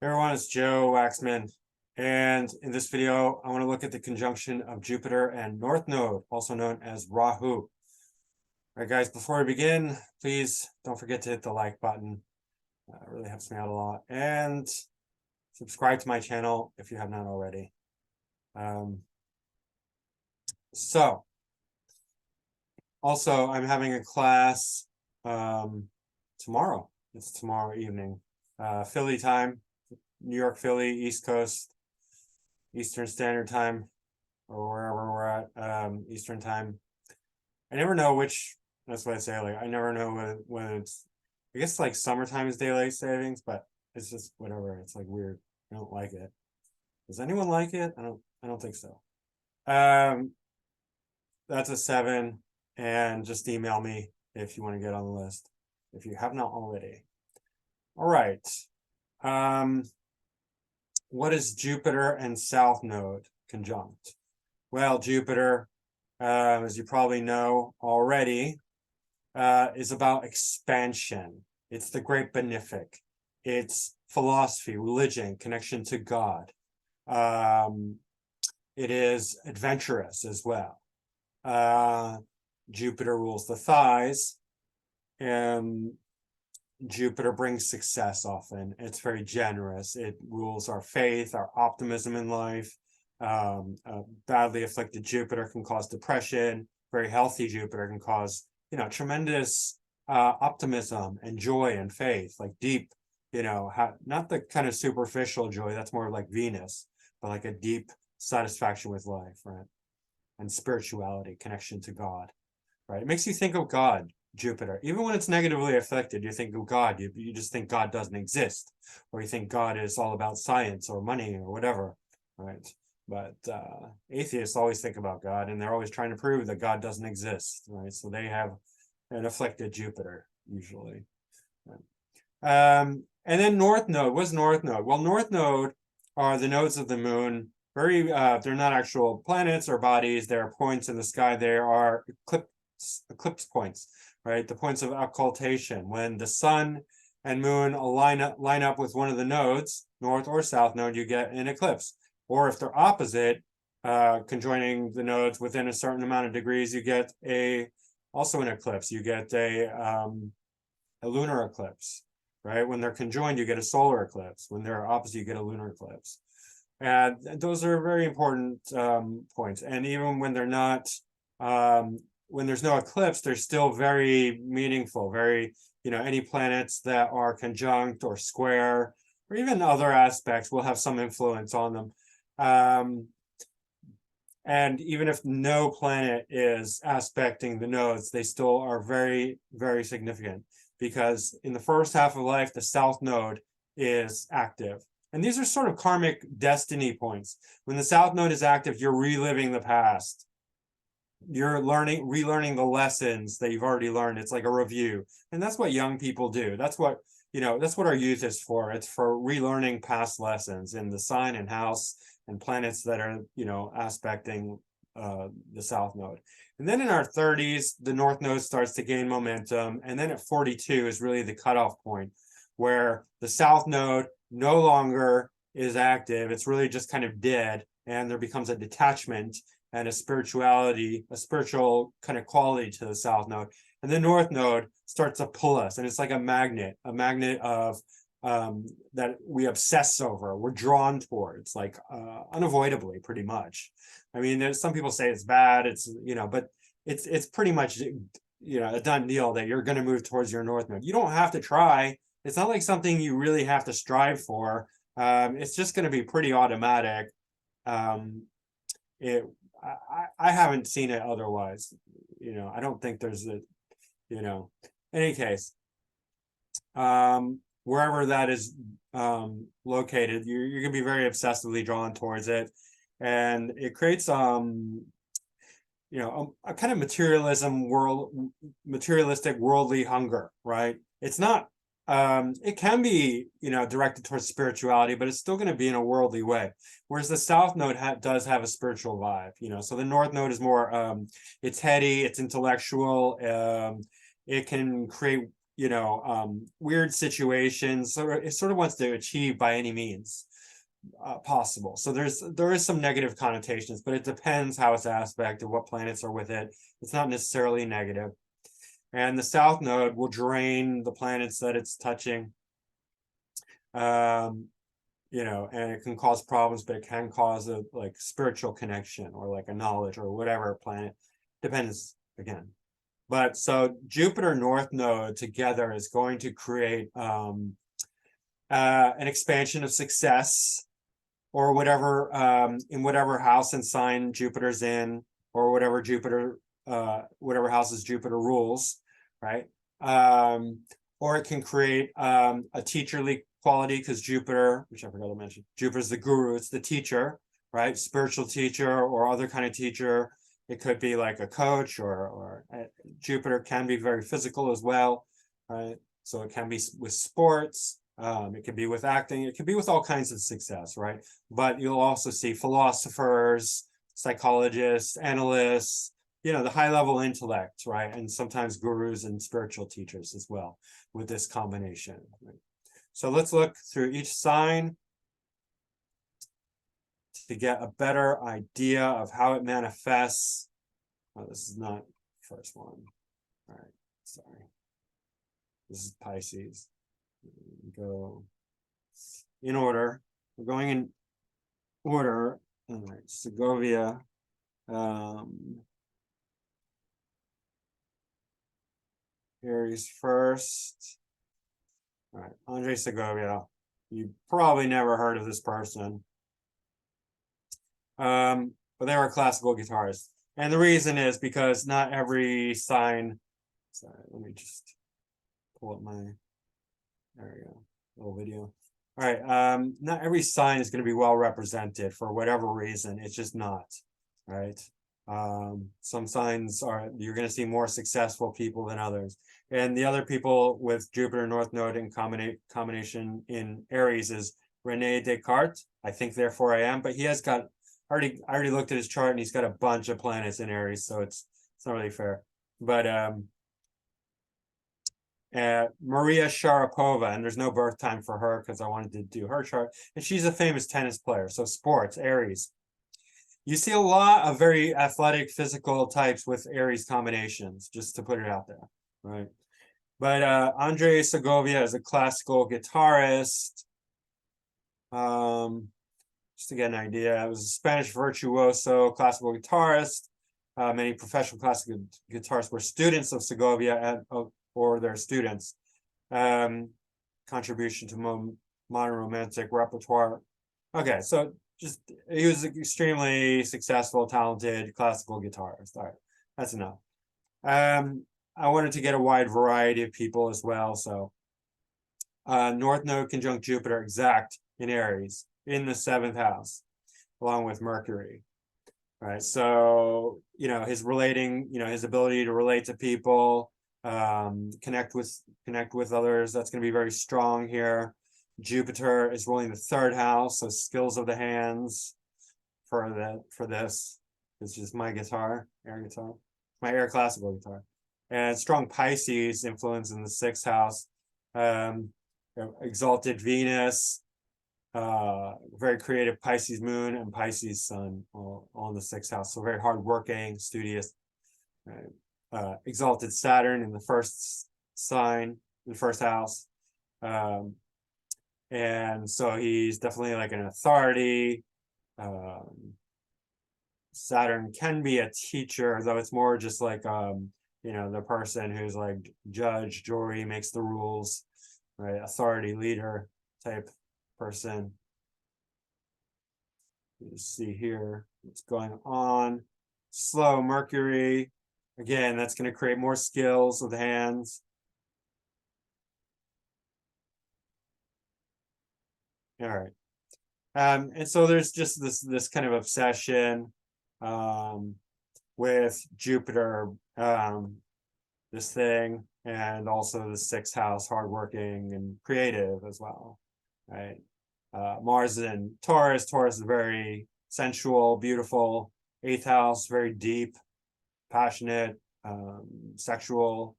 Hey everyone, it's Joe Waxman, and in this video I want to look at the conjunction of Jupiter and North Node, also known as Rahu. All right guys, before we begin, please don't forget to hit the like button. It really helps me out a lot, and subscribe to my channel if you have not already. Also I'm having a class tomorrow. It's tomorrow evening, Philly time. New York, Philly, East Coast, Eastern Standard Time, or wherever we're at, Eastern Time. I never know which, that's what I say, like, I never know when it's, I guess like summertime is daylight savings, but it's just whatever. It's like weird. I don't like it. Does anyone like it? I don't think so. That's a 7, and just email me if you want to get on the list, if you have not already. All right. What is Jupiter and South Node conjunct? Well, Jupiter, as you probably know already, is about expansion. It's the great benefic. It's philosophy, religion, connection to God. It is adventurous as well. Jupiter rules the thighs, and Jupiter brings success often. It's very generous. It rules our faith, our optimism in life. Badly afflicted Jupiter can cause depression. Very healthy Jupiter can cause, tremendous optimism and joy and faith, like deep, not the kind of superficial joy, that's more like Venus, but like a deep satisfaction with life, right? And spirituality, connection to God, right? It makes you think of God. Jupiter, even when it's negatively affected, you think of God, you just think God doesn't exist, or you think God is all about science or money or whatever, right? But atheists always think about God, and they're always trying to prove that God doesn't exist, right? So they have an afflicted Jupiter usually. Right? And then North Node. What's North Node? Well, North Node are the nodes of the moon. They're not actual planets or bodies. They're points in the sky. They are eclipse points, right? The points of occultation. When the sun and moon line up with one of the nodes, north or south node, you get an eclipse. Or if they're opposite, conjoining the nodes within a certain amount of degrees, you get also an eclipse. You get a lunar eclipse, right? When they're conjoined, you get a solar eclipse. When they're opposite, you get a lunar eclipse. And those are very important points. And even when they're not, when there's no eclipse, they're still very meaningful, very, any planets that are conjunct or square, or even other aspects will have some influence on them. And even if no planet is aspecting the nodes, they still are very, very significant, because in the first half of life, the South Node is active. And these are sort of karmic destiny points. When the South Node is active, you're reliving the past. You're relearning the lessons that you've already learned. It's like a review. And that's what young people do. That's what, that's what our youth is for. It's for relearning past lessons in the sign and house and planets that are, aspecting the South Node. And then in our 30s, the North Node starts to gain momentum. And then at 42 is really the cutoff point, where the South Node no longer is active. It's really just kind of dead, and there becomes a detachment and a spiritual kind of quality to the South Node. And the North Node starts to pull us, and it's like a magnet of that we obsess over, we're drawn towards, like unavoidably, pretty much. I mean, there's some people say it's bad, it's, but it's pretty much, a done deal that you're going to move towards your North Node. You don't have to try. It's not like something you really have to strive for. It's just going to be pretty automatic. I haven't seen it otherwise. I don't think there's a, in any case, wherever that is located, you're going to be very obsessively drawn towards it. And it creates, a kind of materialistic worldly hunger, right? It's not, it can be, directed towards spirituality, but it's still going to be in a worldly way. Whereas the South Node does have a spiritual vibe, so the North Node is more, it's heady, it's intellectual, it can create weird situations. So it sort of wants to achieve by any means possible. So there is some negative connotations, but it depends how it's aspected, what planets are with it. It's not necessarily negative. And the south node will drain the planets that it's touching. And it can cause problems, but it can cause a like spiritual connection or like a knowledge or whatever planet. Depends again. But so Jupiter North Node together is going to create an expansion of success, or whatever in whatever house and sign Jupiter's in, or whatever whatever houses Jupiter rules, right? Or it can create a teacherly quality, because Jupiter, which I forgot to mention, Jupiter's the guru, it's the teacher, right? Spiritual teacher or other kind of teacher. It could be like a coach, or Jupiter can be very physical as well, right? So it can be with sports. It could be with acting. It could be with all kinds of success, right? But you'll also see philosophers, psychologists, analysts, the high level intellect, right? And sometimes gurus and spiritual teachers as well with this combination. Right? So let's look through each sign to get a better idea of how it manifests. Oh, this is not the first one. All right, sorry. This is Pisces. Go in order. We're going in order. All right, Segovia. Aries first. All right, Andre Segovia. You probably never heard of this person. But they were a classical guitarist. And the reason is because not every sign, sorry, let me just pull up there we go, little video. All right, not every sign is going to be well represented for whatever reason. It's just not, right? Some signs you're going to see more successful people than others. And the other people with Jupiter North Node in combination in Aries is Rene Descartes. I think therefore I am, but he has got, I already looked at his chart and he's got a bunch of planets in Aries, so it's not really fair. But Maria Sharapova, and there's no birth time for her because I wanted to do her chart, and she's a famous tennis player. So sports, Aries. You see a lot of very athletic, physical types with Aries combinations, just to put it out there, right? But Andre Segovia is a classical guitarist. Just to get an idea, it was a Spanish virtuoso, classical guitarist. Many professional classical guitarists were students of Segovia or their students. Contribution to modern romantic repertoire. Okay, so he was an extremely successful, talented classical guitarist. All right, that's enough. I wanted to get a wide variety of people as well. So North Node conjunct Jupiter exact in Aries in the 7th house, along with Mercury. Right. So, his relating, his ability to relate to people, connect with others, that's going to be very strong here. Jupiter is ruling the 3rd house, so skills of the hands for this. It's just my guitar, air guitar, my air classical guitar. And strong Pisces influence in the 6th house. Exalted Venus, very creative Pisces moon and Pisces sun all in the 6th house. So very hardworking, studious. Exalted Saturn in the 1st sign, in the 1st house. And so he's definitely like an authority. Saturn can be a teacher, though it's more just like the person who's like judge, jury, makes the rules, right? Authority, leader type person. You see here what's going on. Slow Mercury. Again, that's going to create more skills with the hands. All right. And so there's just this kind of obsession with Jupiter, this thing, and also the 6th house, hardworking and creative as well, right? Mars is in Taurus. Taurus is very sensual, beautiful. 8th house, very deep, passionate, sexual.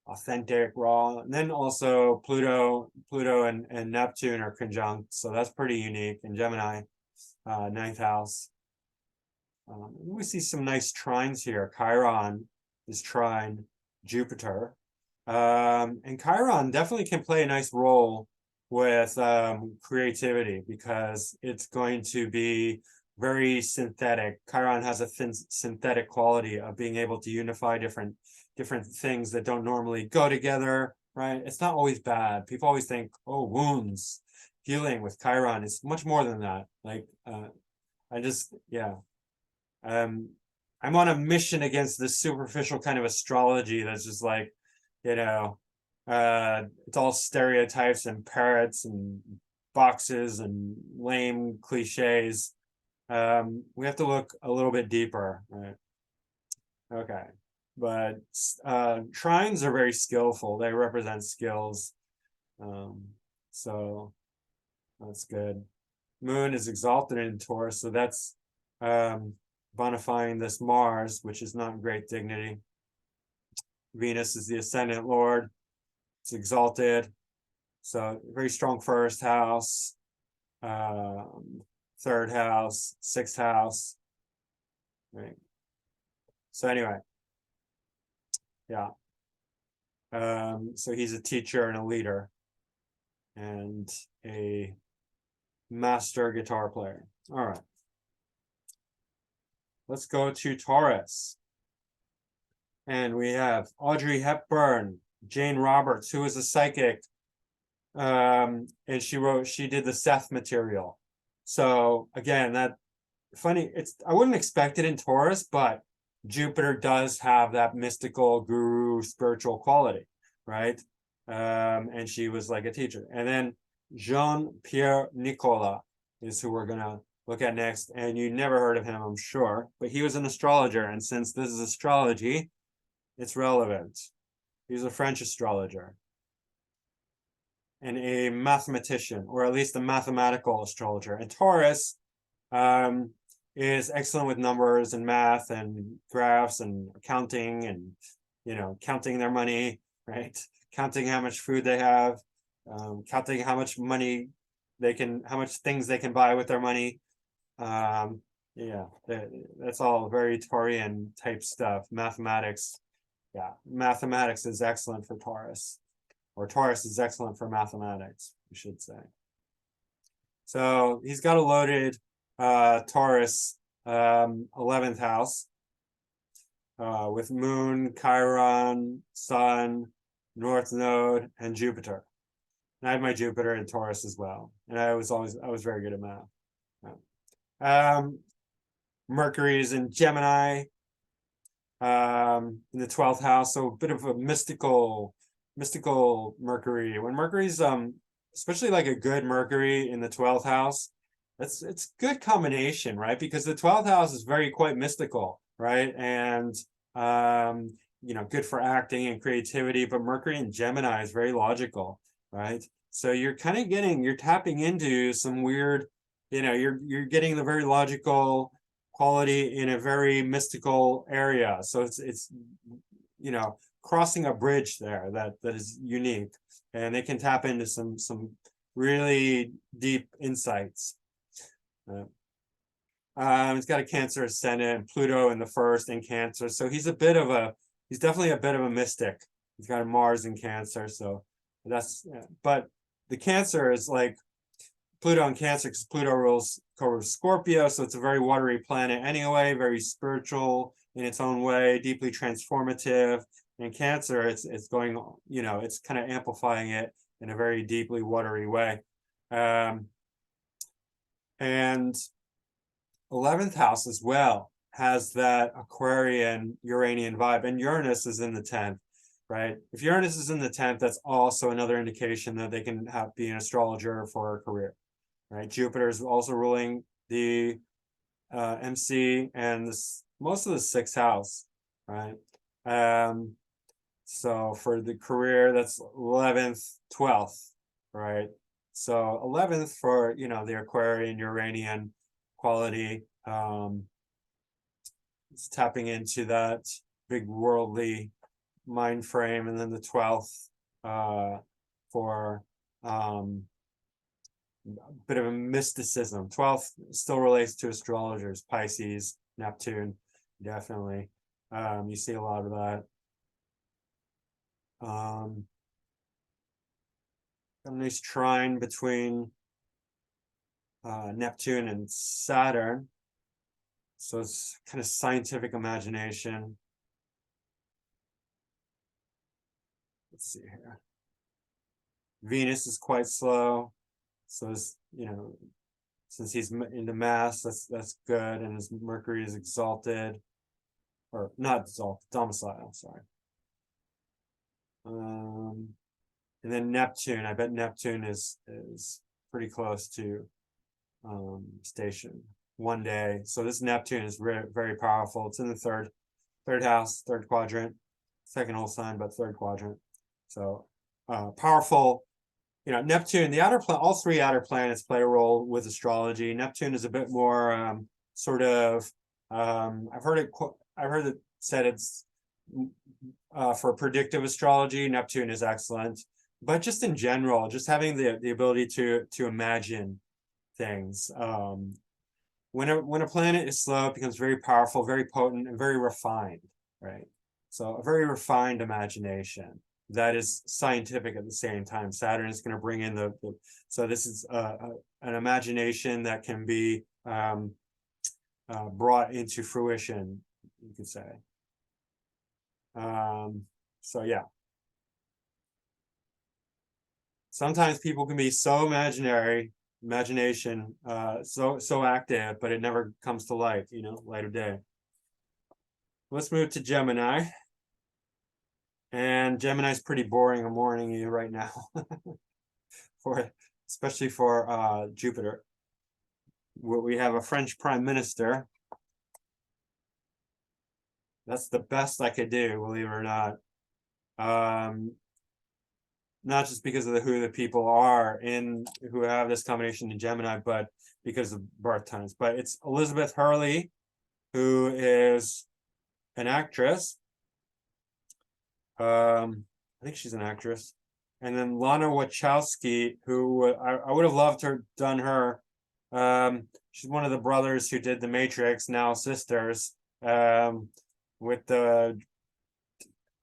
authentic, raw. And then also Pluto and Neptune are conjunct, so that's pretty unique in Gemini, ninth house. We see some nice trines here. Chiron is trine Jupiter. And Chiron definitely can play a nice role with creativity, because it's going to be very synthetic. Chiron has a synthetic quality of being able to unify different things that don't normally go together, right? It's not always bad. People always think, oh, wounds, healing with Chiron. It's much more than that. Like, I'm on a mission against this superficial kind of astrology that's just like, it's all stereotypes and parrots and boxes and lame cliches. We have to look a little bit deeper, right? Okay, but trines are very skillful. They represent skills, so that's good. Moon is exalted in Taurus, so that's bonifying this Mars, which is not great dignity. Venus is the ascendant lord. It's exalted, so very strong first house, third house, sixth house, right? So anyway, yeah. So he's a teacher and a leader and a master guitar player. All right. Let's go to Taurus. And we have Audrey Hepburn, Jane Roberts, who is a psychic. And she did the Seth material. So again, that funny, I wouldn't expect it in Taurus, but Jupiter does have that mystical guru spiritual quality, right? And she was like a teacher. And then Jean-Pierre Nicolas is who we're gonna look at next. And you never heard of him, I'm sure, but he was an astrologer. And since this is astrology, it's relevant. He's a French astrologer and a mathematician, or at least a mathematical astrologer. And Taurus is excellent with numbers and math and graphs and accounting and, counting their money, right? Counting how much food they have, counting how much money how much things they can buy with their money. That's all very Taurian type stuff. Mathematics. Yeah, mathematics is excellent for Taurus, or Taurus is excellent for mathematics, we should say. So he's got a loaded Taurus 11th house with Moon, Chiron, Sun, North Node, and Jupiter. And I had my Jupiter in Taurus as well, and I was very good at math. Mercury is in Gemini, in the 12th house, so a bit of a mystical Mercury. When Mercury's especially like a good Mercury in the 12th house, it's good combination, right? Because the 12th house is quite mystical, right? And good for acting and creativity, but Mercury in Gemini is very logical, right? So you're tapping into some weird, you're getting the very logical quality in a very mystical area. So it's crossing a bridge there that is unique, and they can tap into some really deep insights. He's got a Cancer ascendant and Pluto in the first in Cancer, so he's definitely a bit of a mystic. He's got a Mars in Cancer, so but the Cancer is like Pluto in Cancer, because Pluto rules Scorpio, so it's a very watery planet anyway, very spiritual in its own way, deeply transformative. In Cancer, it's going, it's kind of amplifying it in a very deeply watery way. And 11th house as well has that Aquarian Uranian vibe, and Uranus is in the 10th, right? If Uranus is in the 10th, that's also another indication that they can be an astrologer for a career, right? Jupiter is also ruling the MC and most of the 6th house, right? So for the career, that's 11th, 12th, right? So 11th for, the Aquarian Uranian quality. It's tapping into that big worldly mind frame, and then the 12th for a bit of a mysticism. 12th still relates to astrologers, Pisces, Neptune, definitely. You see a lot of that. Got a nice trine between Neptune and Saturn. So it's kind of scientific imagination. Let's see here. Venus is quite slow. So it's, you know, since he's into mass, that's good. And his Mercury is exalted, or not exalted, domicile, sorry. And then Neptune, I bet Neptune is pretty close to station one day. So this Neptune is very powerful. It's in the third house, third quadrant, second whole sign, but third quadrant. So powerful. You know, Neptune, the outer planet, all three outer planets play a role with astrology. Neptune is a bit more sort of I've heard it said it's for predictive astrology. Neptune is excellent, but just in general, just having the ability to imagine things. When a planet is slow, it becomes very powerful, very potent, and very refined, right? So a very refined imagination that is scientific at the same time. Saturn is going to bring in so this is an imagination that can be brought into fruition, you could say. So yeah. Sometimes people can be so imagination, so active, but it never comes to light, you know, light of day. Let's move to Gemini. And Gemini's pretty boring. I'm warning you right now, especially for Jupiter. We have a French prime minister. That's the best I could do, believe it or not. Not just because of who the people are who have this combination in Gemini, but because of birth times. But it's Elizabeth Hurley, who is an actress. I think she's an actress. And then Lana Wachowski, who I would have loved to have done her. She's one of the brothers who did The Matrix, now sisters.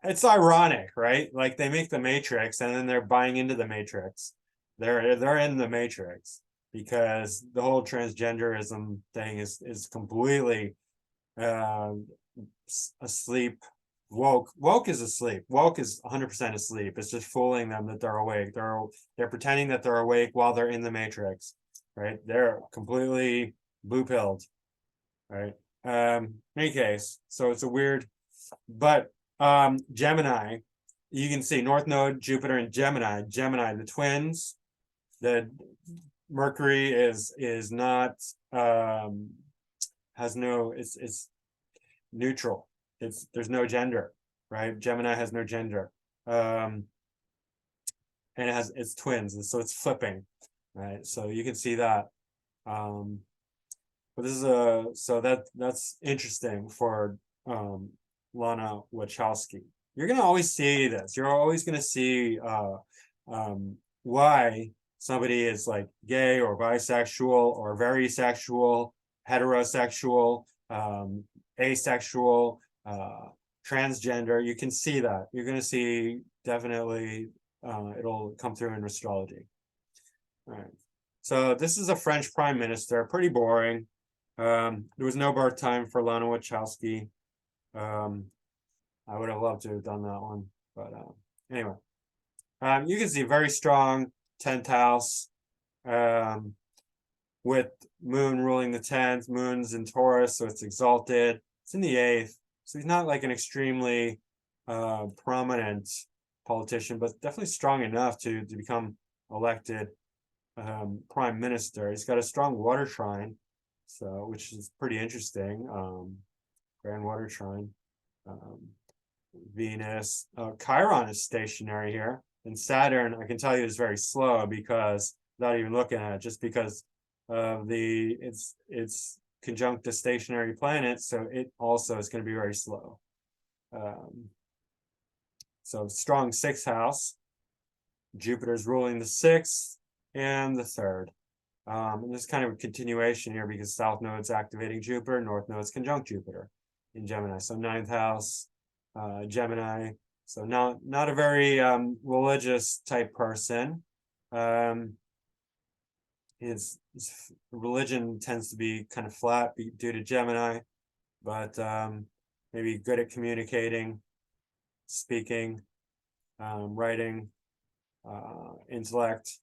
It's ironic, right? Like they make The Matrix and then they're buying into The Matrix. They're in The Matrix because the whole transgenderism thing is completely asleep. Woke is asleep. Woke is 100% asleep. It's just fooling them that they're awake. They're pretending that they're awake while they're in the Matrix, right? They're completely blue-pilled, right? In any case, so it's a weird, but Gemini, you can see North Node, Jupiter, and Gemini. Gemini, the twins. The Mercury is not has no. It's neutral. There's no gender, right? Gemini has no gender, and it's twins, and so it's flipping, right? So you can see that. But this is that's interesting for Lana Wachowski. You're gonna always see this. You're always gonna see why somebody is like gay or bisexual or very sexual, heterosexual, asexual, transgender. You can see that. You're going to see definitely it'll come through in astrology. All right. So this is a French prime minister. Pretty boring. There was no birth time for Lana Wachowski. I would have loved to have done that one, but anyway. You can see very strong 10th house with Moon ruling the 10th. Moon's in Taurus, so it's exalted. It's in the 8th. So he's not like an extremely prominent politician, but definitely strong enough to become elected prime minister. He's got a strong water trine, so which is pretty interesting. Grand water trine. Venus, Chiron is stationary here, and Saturn, I can tell you, is very slow because without even looking at it, just because of it's conjunct a stationary planet, so it also is going to be very slow. So strong 6th house. Jupiter's ruling the 6th and the 3rd. And there's kind of a continuation here because South Node's activating Jupiter, North Node's conjunct Jupiter in Gemini. So 9th house, Gemini. So not a very religious type person. His religion tends to be kind of flat due to Gemini, but maybe good at communicating, speaking, writing, intellect.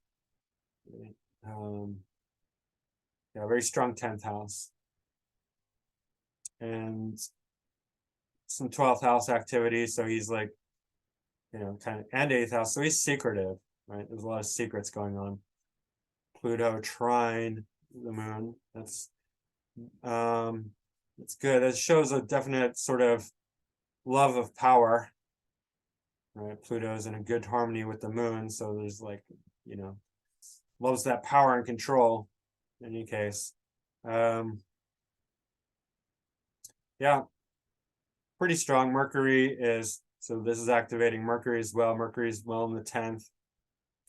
Yeah, very strong 10th house. And some 12th house activity. So he's like, kind of, and 8th house. So he's secretive, right? There's a lot of secrets going on. Pluto trine the moon. That's good. It shows a definite sort of love of power, right? Pluto's in a good harmony with the moon, so there's like, loves that power and control in any case. Yeah, pretty strong. Mercury is, so this is activating Mercury as well. Mercury is well in the 10th,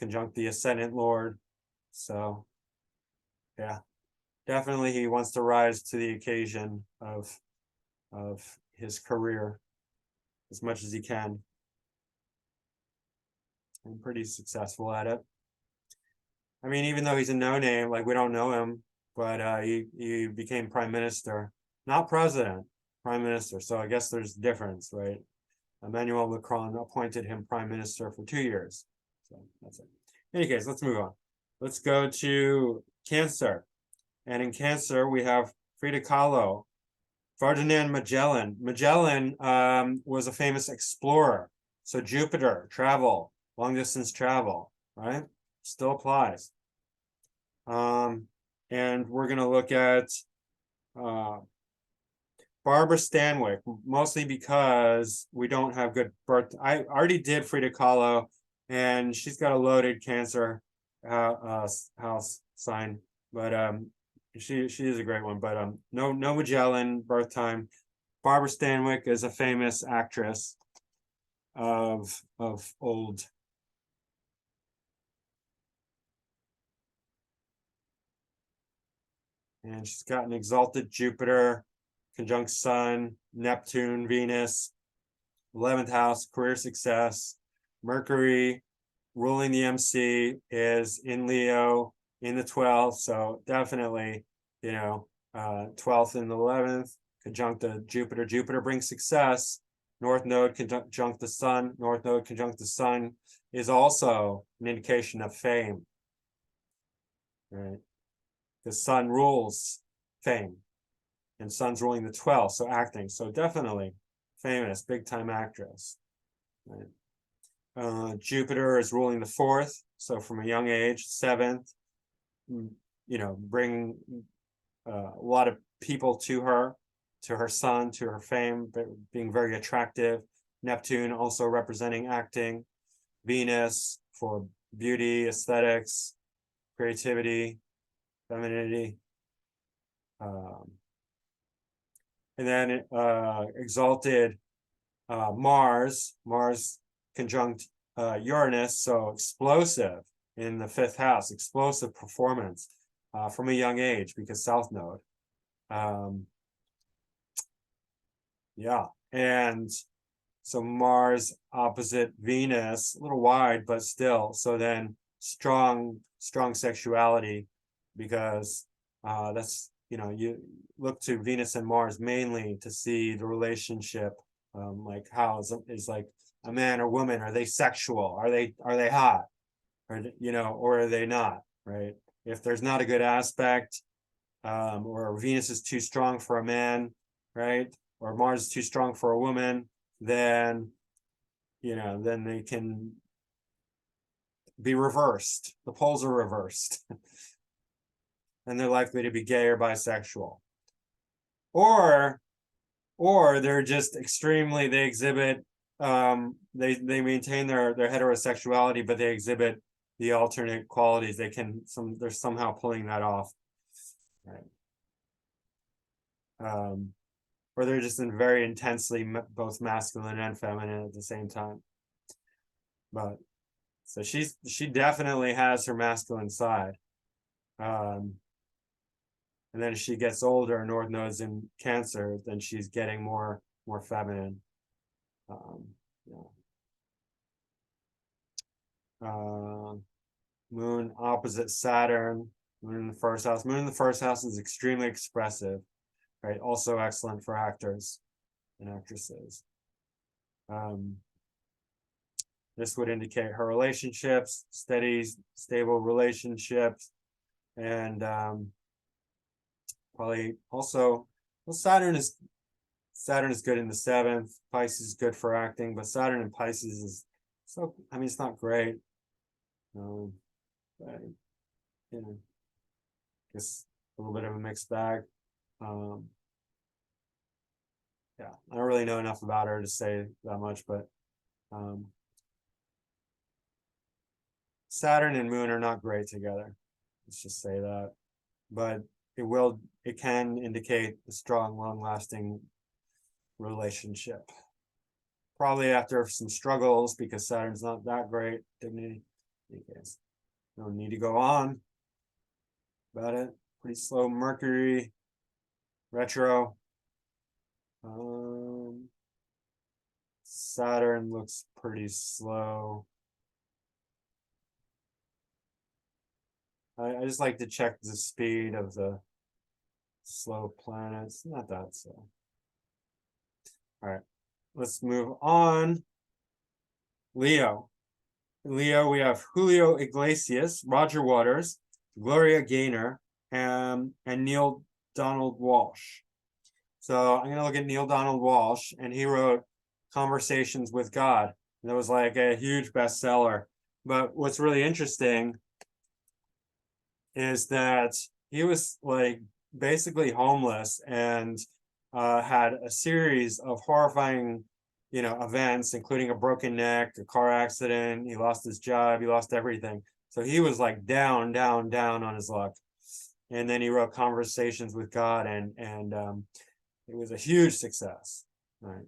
conjunct the ascendant lord. So yeah, definitely he wants to rise to the occasion of his career as much as he can. And pretty successful at it. I mean, even though he's a no-name, like we don't know him, but he became prime minister, not president, prime minister. So I guess there's a difference, right? Emmanuel Macron appointed him prime minister for 2 years. So that's it. In any case, let's move on. Let's go to Cancer. And in Cancer, we have Frida Kahlo, Ferdinand Magellan. Magellan was a famous explorer. So Jupiter, travel, long distance travel, right? Still applies. And we're going to look at Barbara Stanwyck, mostly because we don't have good birth. I already did Frida Kahlo, and she's got a loaded Cancer house sign, but she is a great one. But no Magellan birth time. Barbara Stanwyck is a famous actress of old. And she's got an exalted Jupiter, conjunct Sun, Neptune, Venus, 11th house, career success. Mercury ruling the MC is in Leo in the 12th. So definitely, 12th and the 11th, conjunct the Jupiter. Jupiter brings success. North node conjunct the Sun. North node conjunct the Sun is also an indication of fame. Right? The Sun rules fame, and Sun's ruling the 12th, so acting. So definitely famous, big time actress. Right? Jupiter is ruling the 4th, so from a young age, 7th, bringing a lot of people to her son, to her fame, being very attractive. Neptune also representing acting. Venus for beauty, aesthetics, creativity, femininity. And then exalted Mars conjunct Uranus, so explosive in the 5th house, explosive performance from a young age because South Node. Yeah, and so Mars opposite Venus, a little wide, but still. So then strong sexuality because that's, you look to Venus and Mars mainly to see the relationship, like how is like a man or woman, are they sexual? Are they hot? Or are they not, right? If there's not a good aspect, or Venus is too strong for a man, right? Or Mars is too strong for a woman, then, then they can be reversed. The poles are reversed. And they're likely to be gay or bisexual. Or they're just extremely, they exhibit, they maintain their heterosexuality, but they exhibit the alternate qualities. They're somehow pulling that off. Right. Or they're just very intensely both masculine and feminine at the same time. But so she definitely has her masculine side. And then as she gets older, North Node's in Cancer, then she's getting more feminine. Yeah. Moon opposite Saturn, Moon in the first house. Moon in the first house is extremely expressive, right? Also excellent for actors and actresses. This would indicate her relationships, steady, stable relationships, and probably also, well, Saturn is good in the 7th. Pisces is good for acting, but Saturn in Pisces is so, I mean, it's not great. But, you know, just a little bit of a mixed bag. Yeah, I don't really know enough about her to say that much, but Saturn and Moon are not great together. Let's just say that. But it can indicate a strong, long-lasting relationship. Probably after some struggles, because Saturn's not that great. Dignity. In any case, no need to go on about it. Pretty slow. Mercury retro. Saturn looks pretty slow. I just like to check the speed of the slow planets. Not that slow. All right, let's move on. Leo. Leo, we have Julio Iglesias, Roger Waters, Gloria Gaynor, and Neil Donald Walsh. So I'm going to look at Neil Donald Walsh, and he wrote Conversations with God. And that was like a huge bestseller. But what's really interesting is that he was like basically homeless and had a series of horrifying, events, including a broken neck, a car accident. He lost his job. He lost everything. So he was like down, down, down on his luck. And then he wrote Conversations with God, and it was a huge success. Right.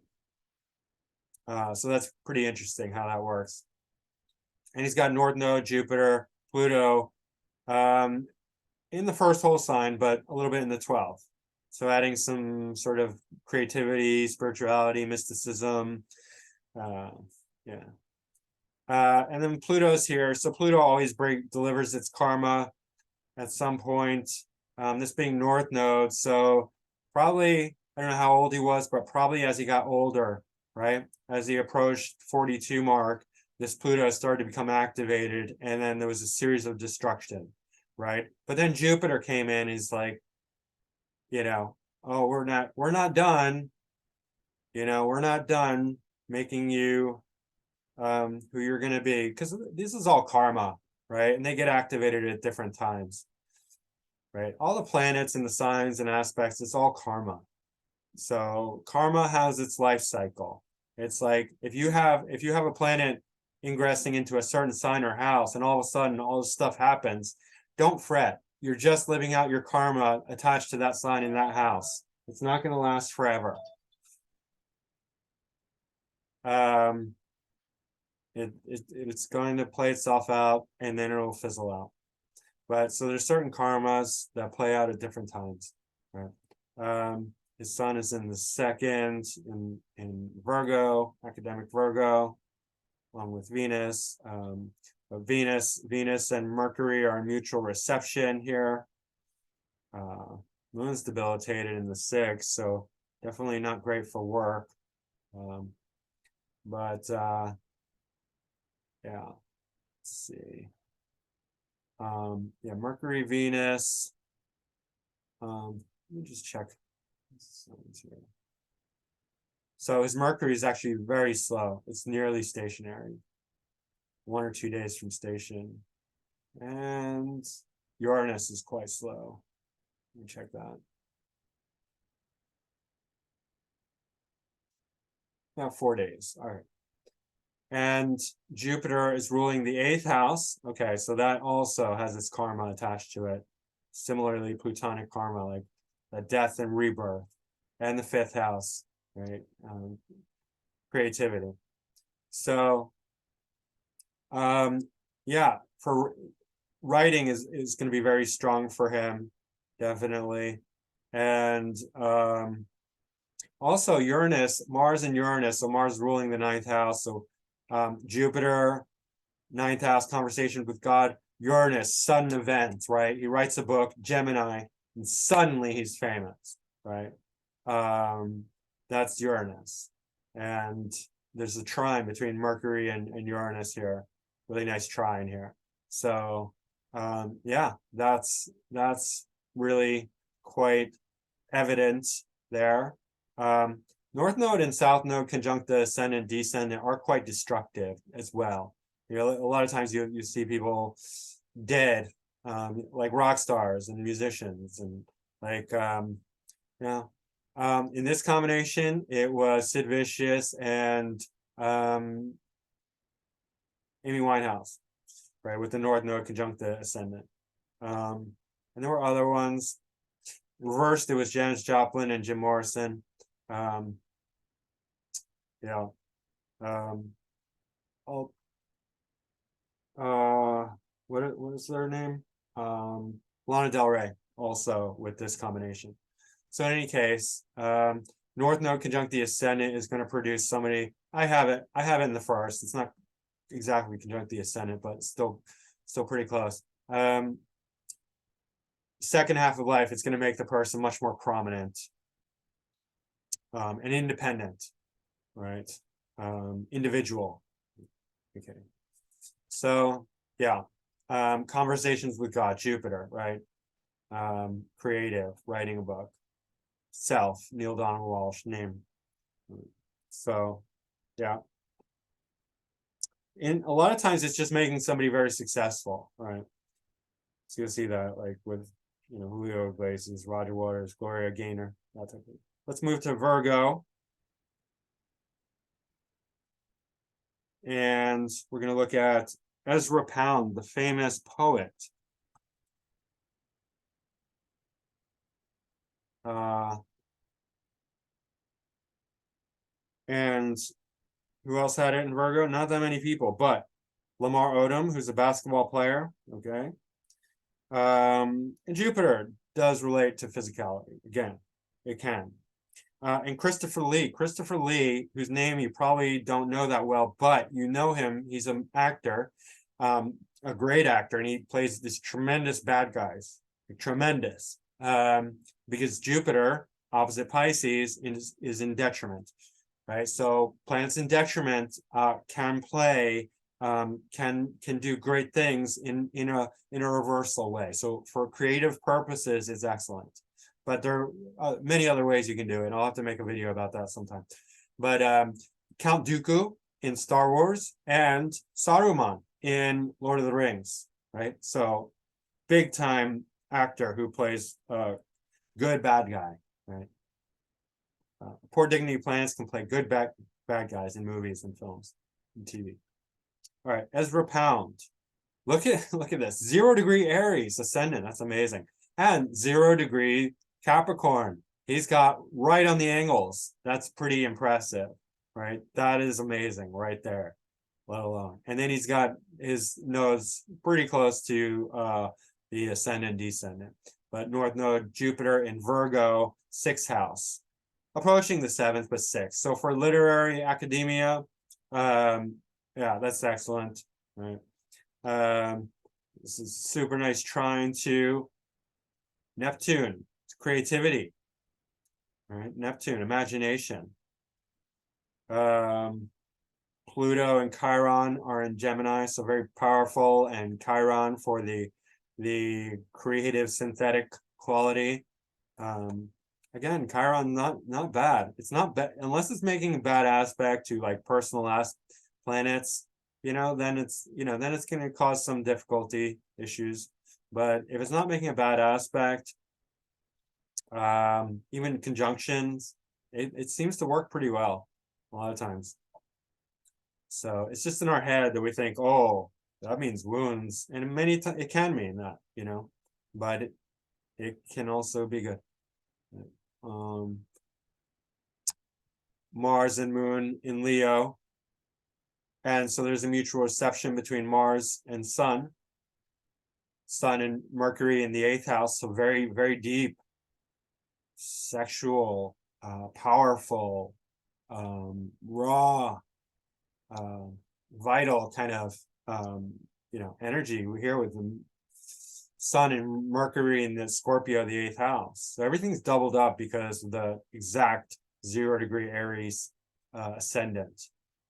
So that's pretty interesting how that works. And he's got North Node, Jupiter, Pluto, in the first whole sign, but a little bit in the 12th. So adding some sort of creativity, spirituality, mysticism. Yeah. And then Pluto's here. So Pluto always delivers its karma at some point. This being North Node. So probably, I don't know how old he was, but probably as he got older, right? As he approached 42 mark, this Pluto started to become activated. And then there was a series of destruction. Right. But then Jupiter came in. He's like, oh, we're not done. We're not done making you who you're going to be, because this is all karma, right? And they get activated at different times, right? All the planets and the signs and aspects, it's all karma. So karma has its life cycle. It's like if you have a planet ingressing into a certain sign or house, and all of a sudden all this stuff happens, don't fret. You're just living out your karma attached to that sign in that house. It's not going to last forever. It's going to play itself out, and then it'll fizzle out. But so there's certain karmas that play out at different times. Right? His sun is in the 2nd in Virgo, academic Virgo, along with Venus. But Venus and Mercury are in mutual reception here. Moon's debilitated in the 6th, so definitely not great for work. Yeah, let's see. Yeah, Mercury, Venus. Let me just check. So his Mercury is actually very slow. It's nearly stationary. 1 or 2 days from station. And Uranus is quite slow. Let me check that. About 4 days. All right. And Jupiter is ruling the 8th house. Okay, so that also has its karma attached to it. Similarly, Plutonic karma, like a death and rebirth. And the 5th house, right? Creativity. So Yeah, for writing is going to be very strong for him, definitely. And also Uranus, Mars and Uranus, so Mars ruling the ninth house, so Jupiter, ninth house, conversation with God, Uranus, sudden events, right? He writes a book, Gemini, and suddenly he's famous, right? That's Uranus. And there's a trine between Mercury and Uranus here. Really nice trine here. So yeah, that's really quite evident there. North node and south node conjunct the ascendant descendant are quite destructive as well. You know, a lot of times you see people dead, like rock stars and musicians, and like yeah. In this combination, it was Sid Vicious and Amy Winehouse, right, with the North Node conjunct the ascendant. And there were other ones. Reversed, it was Janis Joplin and Jim Morrison. Yeah. Oh, what is their name? Lana Del Rey also with this combination. So in any case, North Node conjunct the ascendant is going to produce somebody. I have it in the first. It's not exactly conjunct the ascendant, but still pretty close. Second half of life, it's going to make the person much more prominent and independent, right? Individual. Okay. So yeah, conversations with God, Jupiter, right? Creative, writing a book. Self, Neil Donald Walsh, name. So yeah. And a lot of times it's just making somebody very successful, right? So you'll see that like with, you know, Julio Iglesias, Roger Waters, Gloria Gaynor, that type of thing. Let's move to Virgo. And we're going to look at Ezra Pound, the famous poet. And who else had it in Virgo? Not that many people, but Lamar Odom, who's a basketball player, okay? And Jupiter does relate to physicality. Again, it can. And Christopher Lee, whose name you probably don't know that well, but you know him. He's an actor, a great actor, and he plays these tremendous bad guys. Tremendous. Because Jupiter, opposite Pisces, is in detriment, right? So planets in detriment can play, can do great things in a reversal way. So for creative purposes, it's excellent. But there are many other ways you can do it. I'll have to make a video about that sometime. But Count Dooku in Star Wars and Saruman in Lord of the Rings, right? So big time actor who plays a good bad guy, right? Poor Dignity planets can play good bad guys in movies and films and TV. All right, Ezra Pound. Look at this. 0 degree Aries ascendant. That's amazing. And 0 degree Capricorn. He's got right on the angles. That's pretty impressive, right? That is amazing right there, let alone. And then he's got his nodes pretty close to the ascendant descendant. But North Node, Jupiter in Virgo, 6th house. Approaching the 7th, but 6th. So for literary academia, yeah, that's excellent, right? This is super nice trine to Neptune, creativity, right? Neptune, imagination. Pluto and Chiron are in Gemini, so very powerful, and Chiron for the creative synthetic quality. Again, Chiron not bad. It's not bad unless it's making a bad aspect to like personal planets, you know, then it's going to cause some difficulty issues. But if it's not making a bad aspect, even conjunctions, it seems to work pretty well a lot of times. So it's just in our head that we think, oh, that means wounds, and many times it can mean that, you know, but it can also be good. Mars and Moon in Leo, And so there's a mutual reception between Mars and Sun. Sun and Mercury in the 8th house, so very, very deep, sexual, powerful, raw, vital kind of energy. We're here with the Sun and Mercury in the Scorpio, the 8th house. So everything's doubled up because of the exact 0-degree Aries ascendant,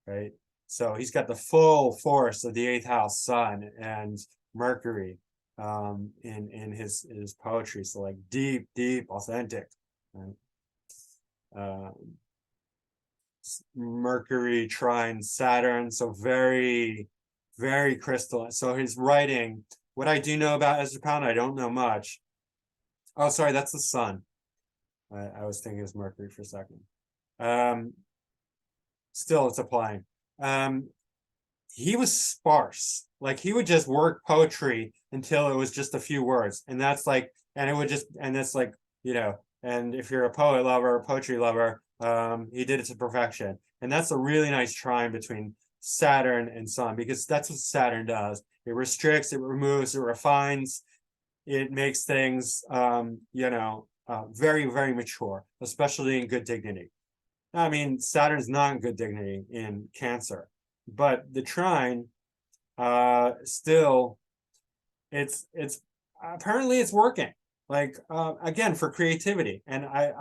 right? So he's got the full force of the 8th house Sun and Mercury in his poetry. So like deep, authentic, right? Mercury trine Saturn, so very, very crystalline. So his writing, what I do know about Ezra Pound, I don't know much. Oh, sorry, that's the Sun. I was thinking it was Mercury for a second. Still, it's applying. He was sparse. Like he would just work poetry until it was just a few words, and that's like, and it would just, and that's like, and if you're a poet lover, poetry lover, he did it to perfection. And that's a really nice trine between Saturn and Sun, because that's what Saturn does. It restricts, it removes, it refines, it makes things, very, very mature, especially in good dignity. I mean, Saturn's not in good dignity in Cancer, but the trine, still, it's apparently it's working. Like, again, for creativity. And I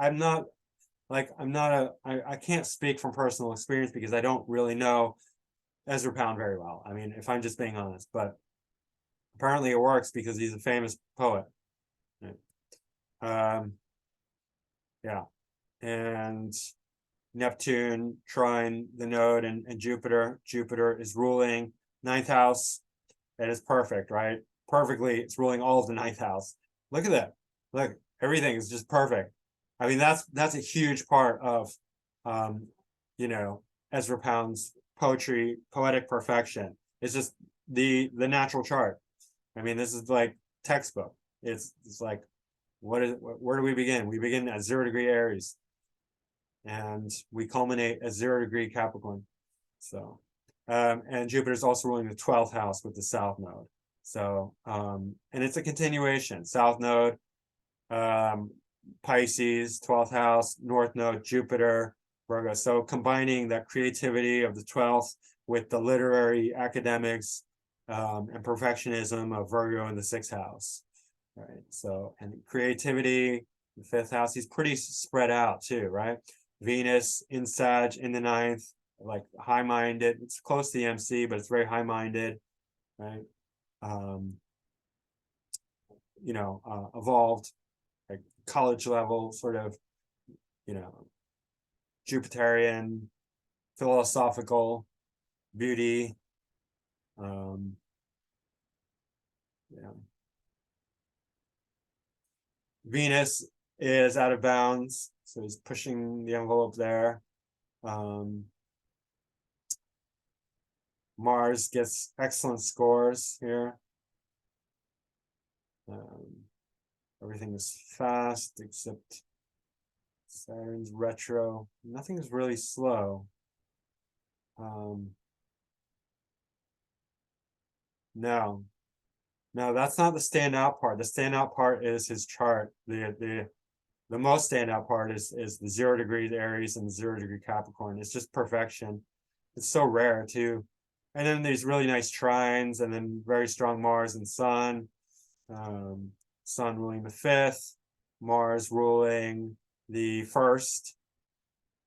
can't speak from personal experience because I don't really know Ezra Pound very well. I mean, if I'm just being honest, but apparently it works because he's a famous poet. Yeah. And Neptune trine the node and Jupiter. Jupiter is ruling 9th house. That is perfect, right? Perfectly, it's ruling all of the 9th house. Look at that. Look, everything is just perfect. I mean, that's a huge part of, Ezra Pound's poetry, poetic perfection. It's just the natural chart. I mean, this is like textbook. It's like, where do we begin? We begin at 0-degree Aries, and we culminate at 0-degree Capricorn. So, and Jupiter is also ruling the 12th house with the South node. So, and it's a continuation. South node, Pisces, 12th house, North node, Jupiter, Virgo. So combining that creativity of the 12th with the literary academics and perfectionism of Virgo in the 6th house, right? So, and creativity, the 5th house, he's pretty spread out too, right? Venus in Sag in the 9th, like high-minded. It's close to the MC, but it's very high-minded, right? Evolved, like college level, sort of, Jupiterian, philosophical, beauty. Venus is out of bounds, so he's pushing the envelope there. Mars gets excellent scores here. Everything is fast except Saturn's retro. Nothing's really slow. No, that's not the standout part. The standout part is his chart. The most standout part is the 0-degree Aries and the 0-degree Capricorn. It's just perfection. It's so rare too. And then these really nice trines, and then very strong Mars and Sun. Sun ruling the 5th, Mars ruling the 1st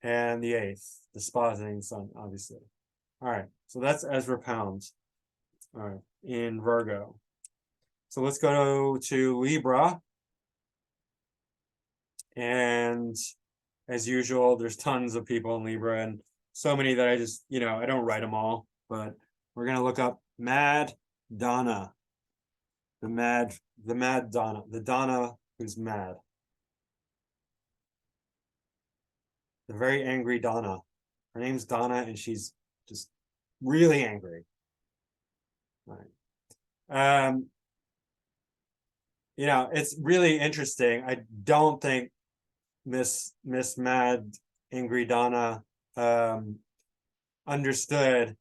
and the 8th, dispositing Sun, obviously. All right, so that's Ezra Pound, all right, in Virgo. So let's go to Libra. And as usual, there's tons of people in Libra, and so many that I just, I don't write them all, but we're going to look up Mad Donna. The mad Donna, the Donna who's mad. The very angry Donna. Her name's Donna, and she's just really angry. All right. It's really interesting. I don't think Miss Mad Angry Donna understood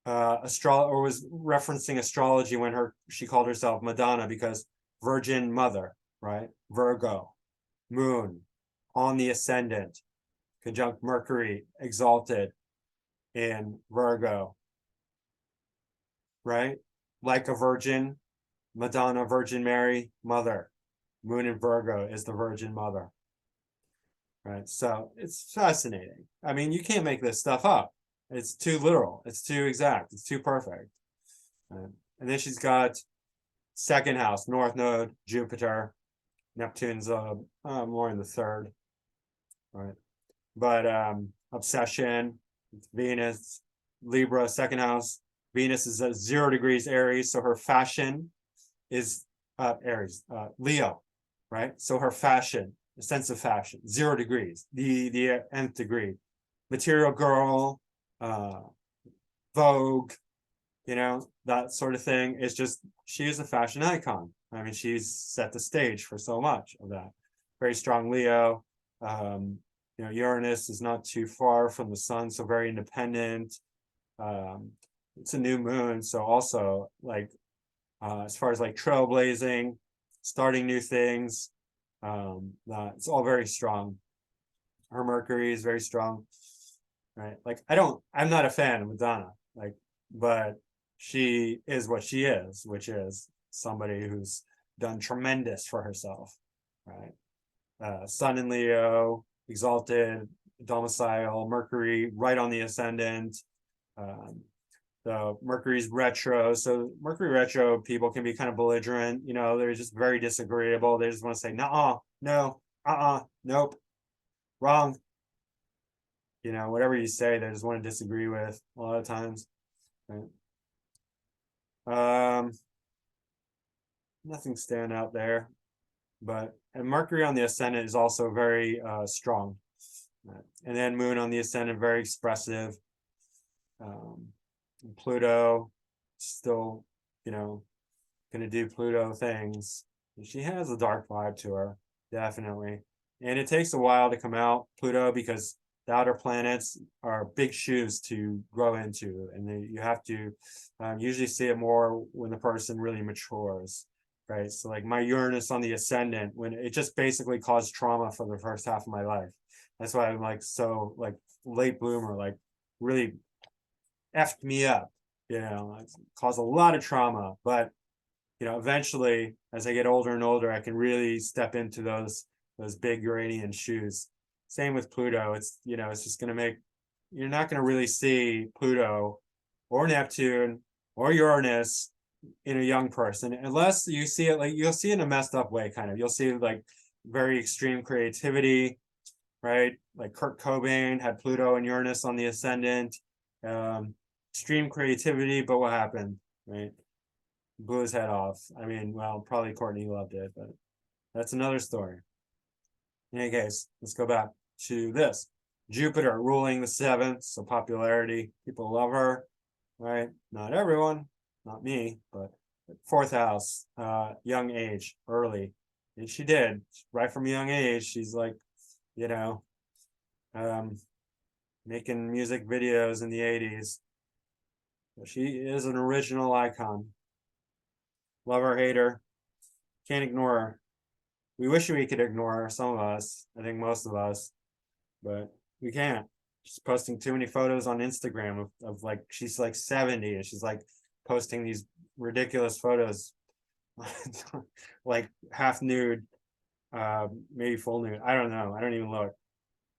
or was referencing astrology when she called herself Madonna, because Virgin Mother, right? Virgo, Moon on the ascendant, conjunct Mercury, exalted in Virgo, right? Like a virgin, Madonna, Virgin Mary, Mother. Moon in Virgo is the Virgin Mother, right? So it's fascinating. I mean, you can't make this stuff up. It's too literal. It's too exact. It's too perfect. Right? And then she's got second house, North Node, Jupiter. Neptune's more in the third, right? But obsession, Venus, Libra, second house. Venus is at 0 degrees Aries, so her fashion is Aries, Leo, right? So her fashion, the sense of fashion, 0 degrees, the nth degree. Material girl, Vogue, you know, that sort of thing. Is just, she is a fashion icon. I mean, she's set the stage for so much of that. Very strong Leo. You know, Uranus is not too far from the sun, so very independent. It's a new moon, so also like as far as like trailblazing, starting new things, it's all very strong. Her Mercury is very strong, right? Like I'm not a fan of Madonna, like, but she is what she is, which is somebody who's done tremendous for herself, right? Sun in Leo, exalted, domicile, Mercury right on the ascendant. So Mercury's retro. So Mercury retro people can be kind of belligerent, you know, they're just very disagreeable. They just want to say, no, nope, wrong. You know, whatever you say, they just want to disagree with a lot of times. Right? Nothing stand out there. But and Mercury on the ascendant is also very strong. Right? And then Moon on the ascendant, very expressive. Pluto still, you know, gonna do Pluto things. She has a dark vibe to her, definitely. And it takes a while to come out, Pluto, because the outer planets are big shoes to grow into, and you have to usually see it more when the person really matures, right? So like my Uranus on the ascendant, when it just basically caused trauma for the first half of my life. That's why I'm like so like late bloomer, like really effed me up, you know, caused a lot of trauma. But you know, eventually, as I get older and older, I can really step into those big Uranian shoes. Same with Pluto. It's, you know, it's just gonna make, you're not gonna really see Pluto or Neptune or Uranus in a young person unless you see it, like you'll see it in a messed up way, kind of. You'll see like very extreme creativity, right? Like Kurt Cobain had Pluto and Uranus on the ascendant. Extreme creativity, but what happened, right? Blew his head off. I mean, well, probably Courtney loved it, but that's another story. In any case, let's go back to this. Jupiter ruling the seventh, so popularity. People love her, right? Not everyone, not me, but fourth house, young age, early. And she did, right from a young age. She's like, you know, making music videos in the 80s. She is an original icon. Love her, hate her, can't ignore her. We wish we could ignore her, some of us, I think most of us, but we can't. She's posting too many photos on Instagram of like, she's like 70 and she's like posting these ridiculous photos, like half nude, maybe full nude. I don't know. I don't even look.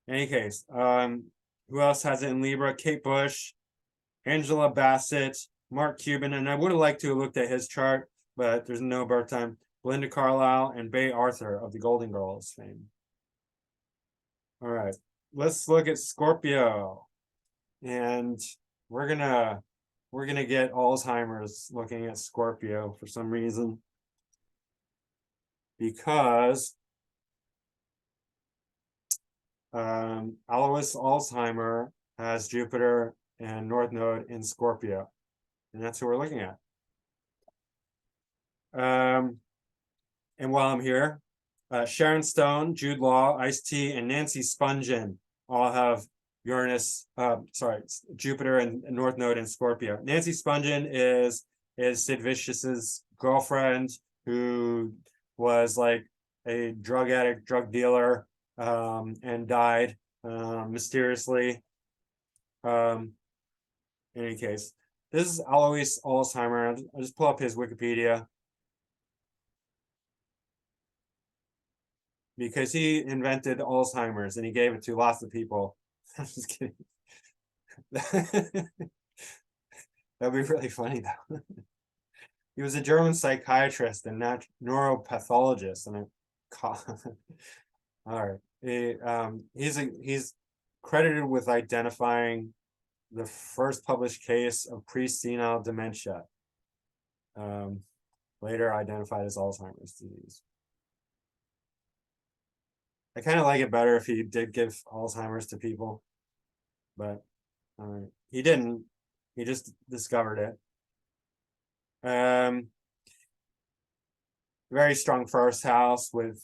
In any case, who else has it in Libra? Kate Bush, Angela Bassett, Mark Cuban, and I would have liked to have looked at his chart, but there's no birth time. Belinda Carlisle and Bea Arthur of the Golden Girls fame. All right, let's look at Scorpio, and we're gonna get Alzheimer's looking at Scorpio for some reason, because Alois Alzheimer has Jupiter and North Node in Scorpio, and that's who we're looking at. And while I'm here, Sharon Stone, Jude Law, Ice-T, and Nancy Spungen all have Uranus, Jupiter and North Node in Scorpio. Nancy Spungen is Sid Vicious's girlfriend, who was like a drug addict, drug dealer, and died mysteriously. In any case, this is Alois Alzheimer. I'll just pull up his Wikipedia, because he invented Alzheimer's and he gave it to lots of people. I'm just kidding. That'd be really funny though. He was a German psychiatrist and neuropathologist, and all right. He's credited with identifying the first published case of pre-senile dementia, later identified as Alzheimer's disease. I kind of like it better if he did give Alzheimer's to people, but he didn't. He just discovered it. Very strong first house with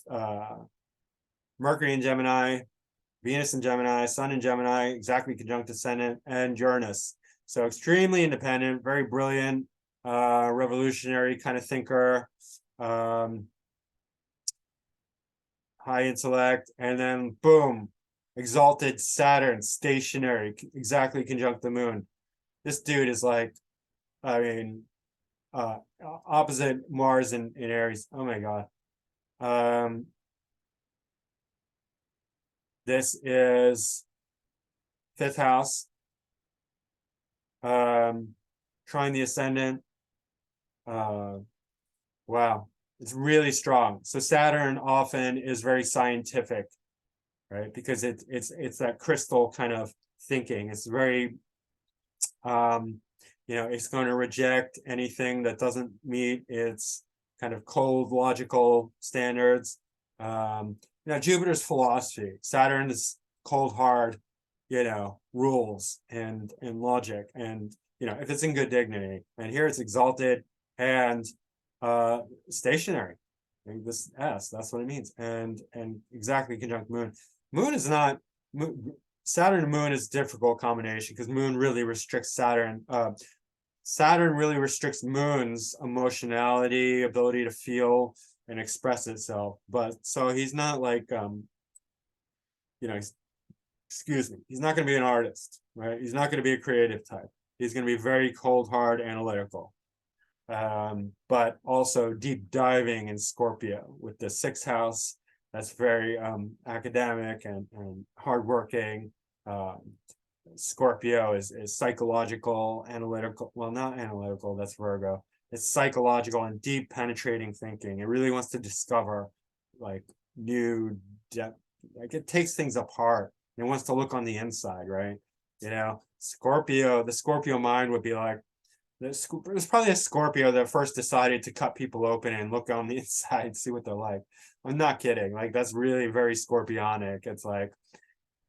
Mercury in Gemini, Venus in Gemini, Sun in Gemini, exactly conjunct ascendant, and Uranus. So extremely independent, very brilliant, revolutionary kind of thinker, high intellect, and then boom, exalted Saturn, stationary, exactly conjunct the moon. This dude is like, I mean, opposite Mars in Aries. Oh my God. This is 5th house, trying the ascendant. Wow, it's really strong. So Saturn often is very scientific, right? Because it's that crystal kind of thinking. It's very it's going to reject anything that doesn't meet its kind of cold logical standards. Jupiter's philosophy. Saturn is cold, hard, rules and logic, and if it's in good dignity. And here it's exalted and stationary. This S, that's what it means. And exactly conjunct moon. Moon is not Saturn and moon is a difficult combination, because moon really restricts Saturn. Saturn really restricts moon's emotionality, ability to feel and express itself. But so he's not like, excuse me, he's not going to be an artist, right? He's not going to be a creative type. He's going to be very cold, hard, analytical. But also deep diving in Scorpio with the 6th house. That's very academic and hardworking. Scorpio is psychological, analytical. Well, not analytical, that's Virgo. It's psychological and deep penetrating thinking. It really wants to discover like new depth. Like it takes things apart. It wants to look on the inside, right? Scorpio, the Scorpio mind would be like, there's probably a Scorpio that first decided to cut people open and look on the inside, see what they're like. I'm not kidding. Like that's really very Scorpionic. It's like,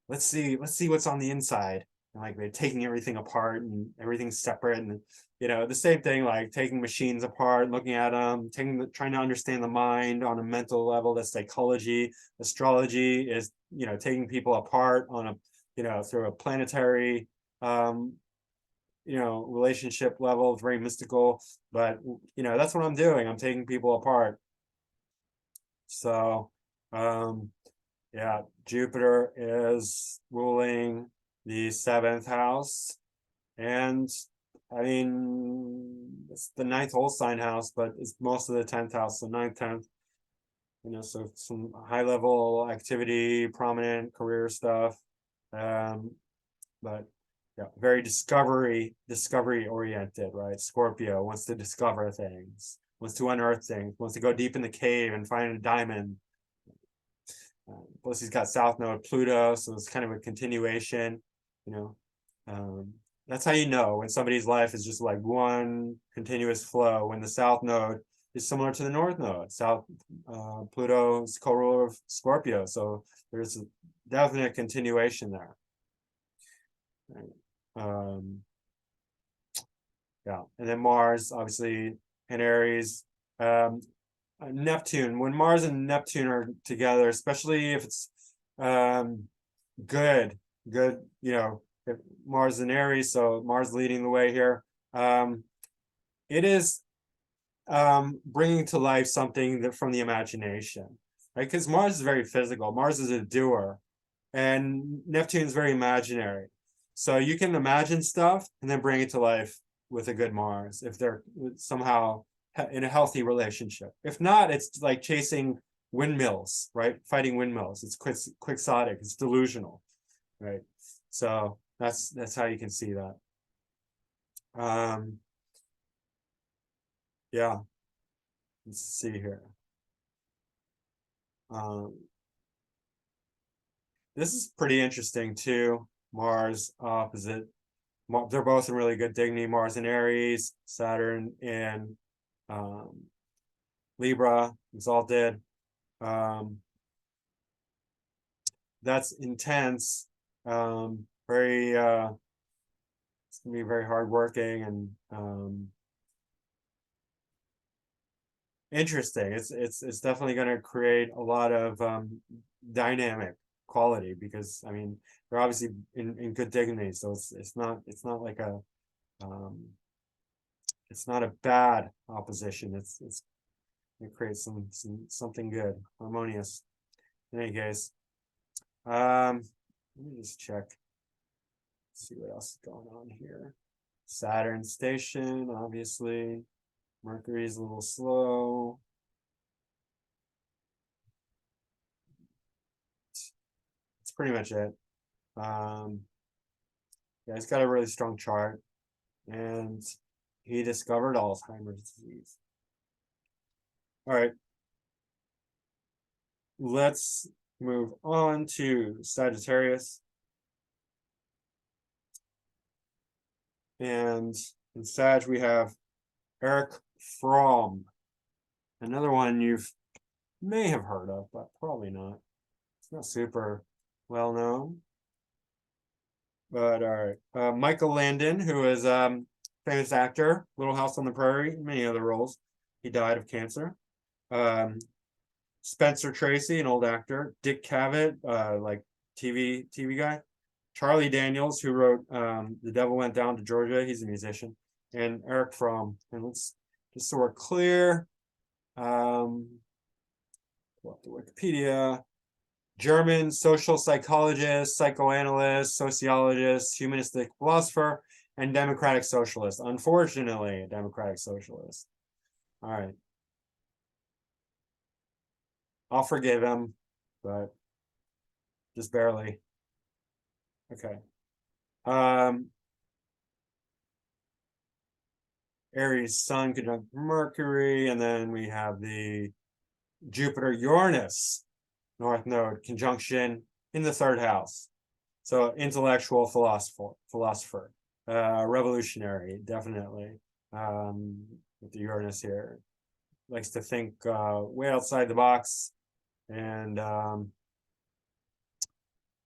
let's see what's on the inside. And like they're taking everything apart and everything's separate. And the same thing, like taking machines apart, looking at them, trying to understand the mind on a mental level. That's psychology. Astrology is taking people apart on a through a planetary relationship level. It's very mystical, but that's what I'm doing. I'm taking people apart. So yeah, Jupiter is ruling the 7th house, and I mean it's the 9th whole sign house, but it's most of the 10th house, so 9th, 10th. So some high level activity, prominent career stuff, but yeah, very discovery oriented, right? Scorpio wants to discover things, wants to unearth things, wants to go deep in the cave and find a diamond. Plus he's got South Node Pluto, so it's kind of a continuation. That's how you know when somebody's life is just like one continuous flow, when the South Node is similar to the North Node. Pluto is co-ruler of Scorpio, so there's a definite continuation there. Yeah, and then Mars, obviously, in Aries. Neptune, when Mars and Neptune are together, especially if it's good, good, you know, Mars in Aries, so Mars leading the way here. It is bringing to life something that from the imagination, right? Because Mars is very physical. Mars is a doer, and Neptune's very imaginary. So you can imagine stuff and then bring it to life with a good Mars if they're somehow in a healthy relationship. If not, it's like chasing windmills, right? Fighting windmills. It's quixotic. It's delusional, right? So that's how you can see that. Yeah. Let's see here. This is pretty interesting too. Mars opposite. They're both in really good dignity. Mars in Aries, Saturn in Libra, exalted. That's intense. Very it's gonna be very hardworking and interesting. It's definitely gonna create a lot of dynamic quality because I mean they're obviously in good dignity, so it's not like a it's not a bad opposition. It creates something good, harmonious. In any case, let me just check, see what else is going on here. Saturn station, obviously. Mercury's a little slow. That's pretty much it. Yeah, he's got a really strong chart, and he discovered Alzheimer's disease. All right, let's move on to Sagittarius. And in Sag, we have Eric Fromm, another one you may have heard of, but probably not. It's not super well known. But all right, Michael Landon, who is famous actor, Little House on the Prairie, many other roles. He died of cancer. Spencer Tracy, an old actor. Dick Cavett, like TV guy. Charlie Daniels, who wrote The Devil Went Down to Georgia. He's a musician. And Eric Fromm. And let's just so we're clear. Pull up the Wikipedia. German social psychologist, psychoanalyst, sociologist, humanistic philosopher, and democratic socialist. Unfortunately, a democratic socialist. All right. I'll forgive him, but just barely. Okay. Aries Sun conjunct Mercury, and then we have the Jupiter Uranus North Node conjunction in the third house. So intellectual philosopher, revolutionary, definitely. With the Uranus here, likes to think way outside the box, and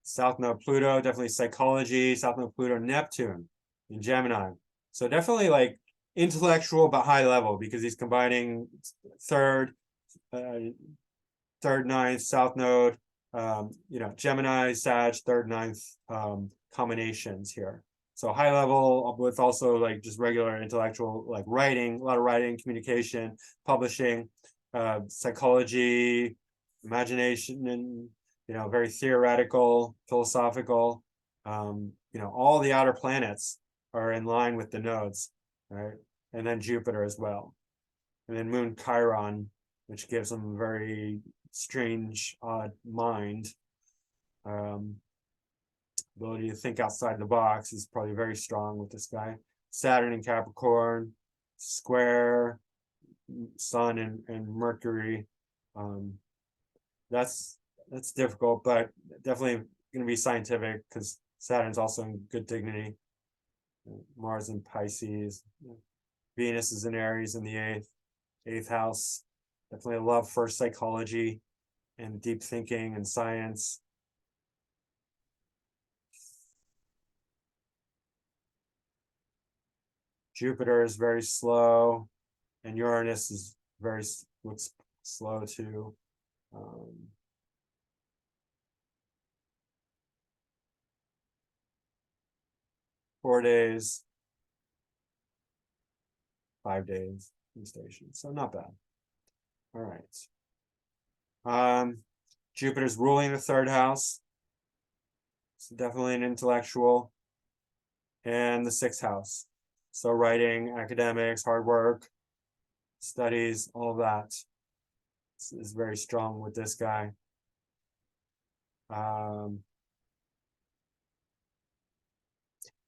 South Node Pluto, definitely psychology. South Node Pluto Neptune in Gemini, so definitely like intellectual but high level because he's combining third, ninth, South Node, you know, Gemini, Sag, third, ninth combinations here. So high level with also like just regular intellectual, like writing, a lot of writing, communication, publishing, psychology, imagination, and you know, very theoretical, philosophical. You know, all the outer planets are in line with the nodes, right? And then Jupiter as well. And then Moon Chiron, which gives them a very strange, odd mind. Ability to think outside the box is probably very strong with this guy. Saturn and Capricorn, square, Sun and Mercury. That's difficult, but definitely going to be scientific because Saturn's also in good dignity. Mars in Pisces. Venus is in Aries in the eighth house. Definitely a love for psychology and deep thinking and science. Jupiter is very slow, and Uranus is looks slow too. 4 days, 5 days in station. So not bad. All right. Jupiter's ruling the third house. So definitely an intellectual. And the sixth house. So writing, academics, hard work, studies, all of that is very strong with this guy. And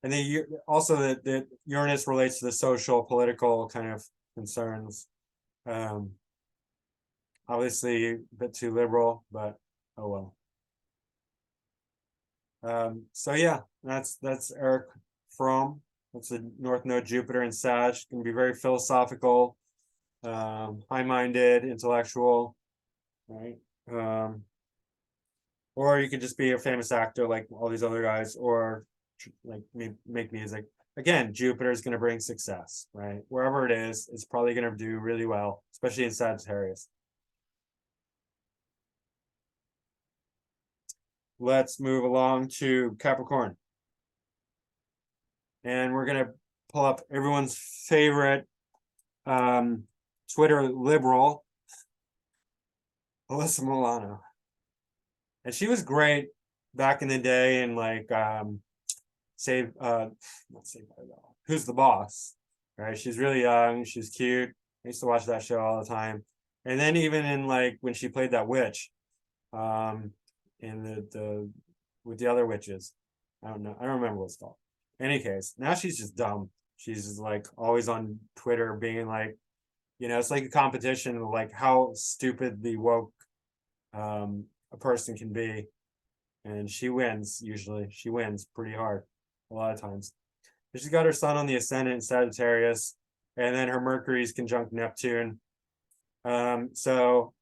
then also that Uranus relates to the social, political kind of concerns. Obviously a bit too liberal, but oh well. So yeah, that's Eric Fromm. That's a North Node Jupiter in Sag. Can be very philosophical, high-minded, intellectual, right? Or you could just be a famous actor like all these other guys, or like make music. Again, Jupiter is going to bring success, right? Wherever it is, it's probably going to do really well, especially in Sagittarius. Let's move along to Capricorn. And we're going to pull up everyone's favorite Twitter liberal, Alyssa Milano. And she was great back in the day in like not Saved by the Bell. Who's the Boss? Right? She's really young, she's cute. I used to watch that show all the time. And then even in like when she played that witch, in the with the other witches. I don't know. I don't remember what it's called. In any case, now she's just dumb. She's just like always on Twitter being like, it's like a competition of like how stupidly woke a person can be. And she wins usually. She wins pretty hard a lot of times. But she's got her sun on the ascendant in Sagittarius, and then her Mercury's conjunct Neptune. So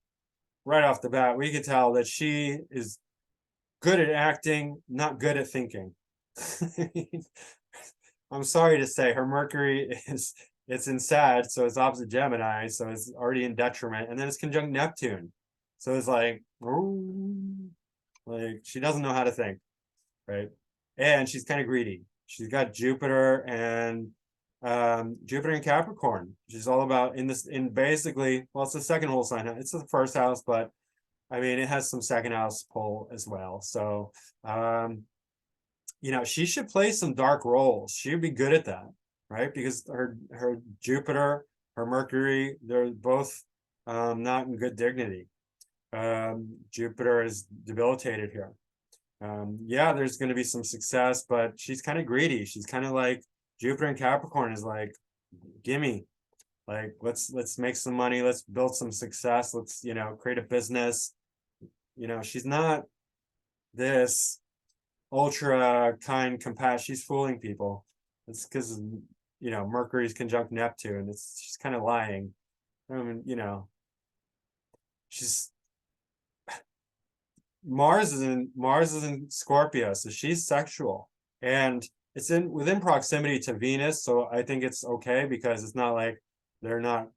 right off the bat, we could tell that she is good at acting, not good at thinking. I'm sorry to say, her Mercury it's in Sag, so it's opposite Gemini, so it's already in detriment, and then it's conjunct Neptune. So it's like, she doesn't know how to think, right? And she's kind of greedy. She's got Jupiter and Capricorn. She's all about in basically, well, it's the second whole sign. It's the first house, but I mean, it has some second house pull as well. So, she should play some dark roles. She'd be good at that, right? Because her Jupiter, her Mercury, they're both not in good dignity. Jupiter is debilitated here. Yeah, there's going to be some success, but she's kind of greedy. She's kind of like Jupiter and Capricorn is like, gimme, like let's make some money, let's build some success, let's create a business. She's not this ultra kind compassion. She's fooling people. It's because Mercury's conjunct Neptune. She's kind of lying. I mean, she's Mars is in Scorpio, so she's sexual, and it's within proximity to Venus, so I think it's okay because it's not like they're not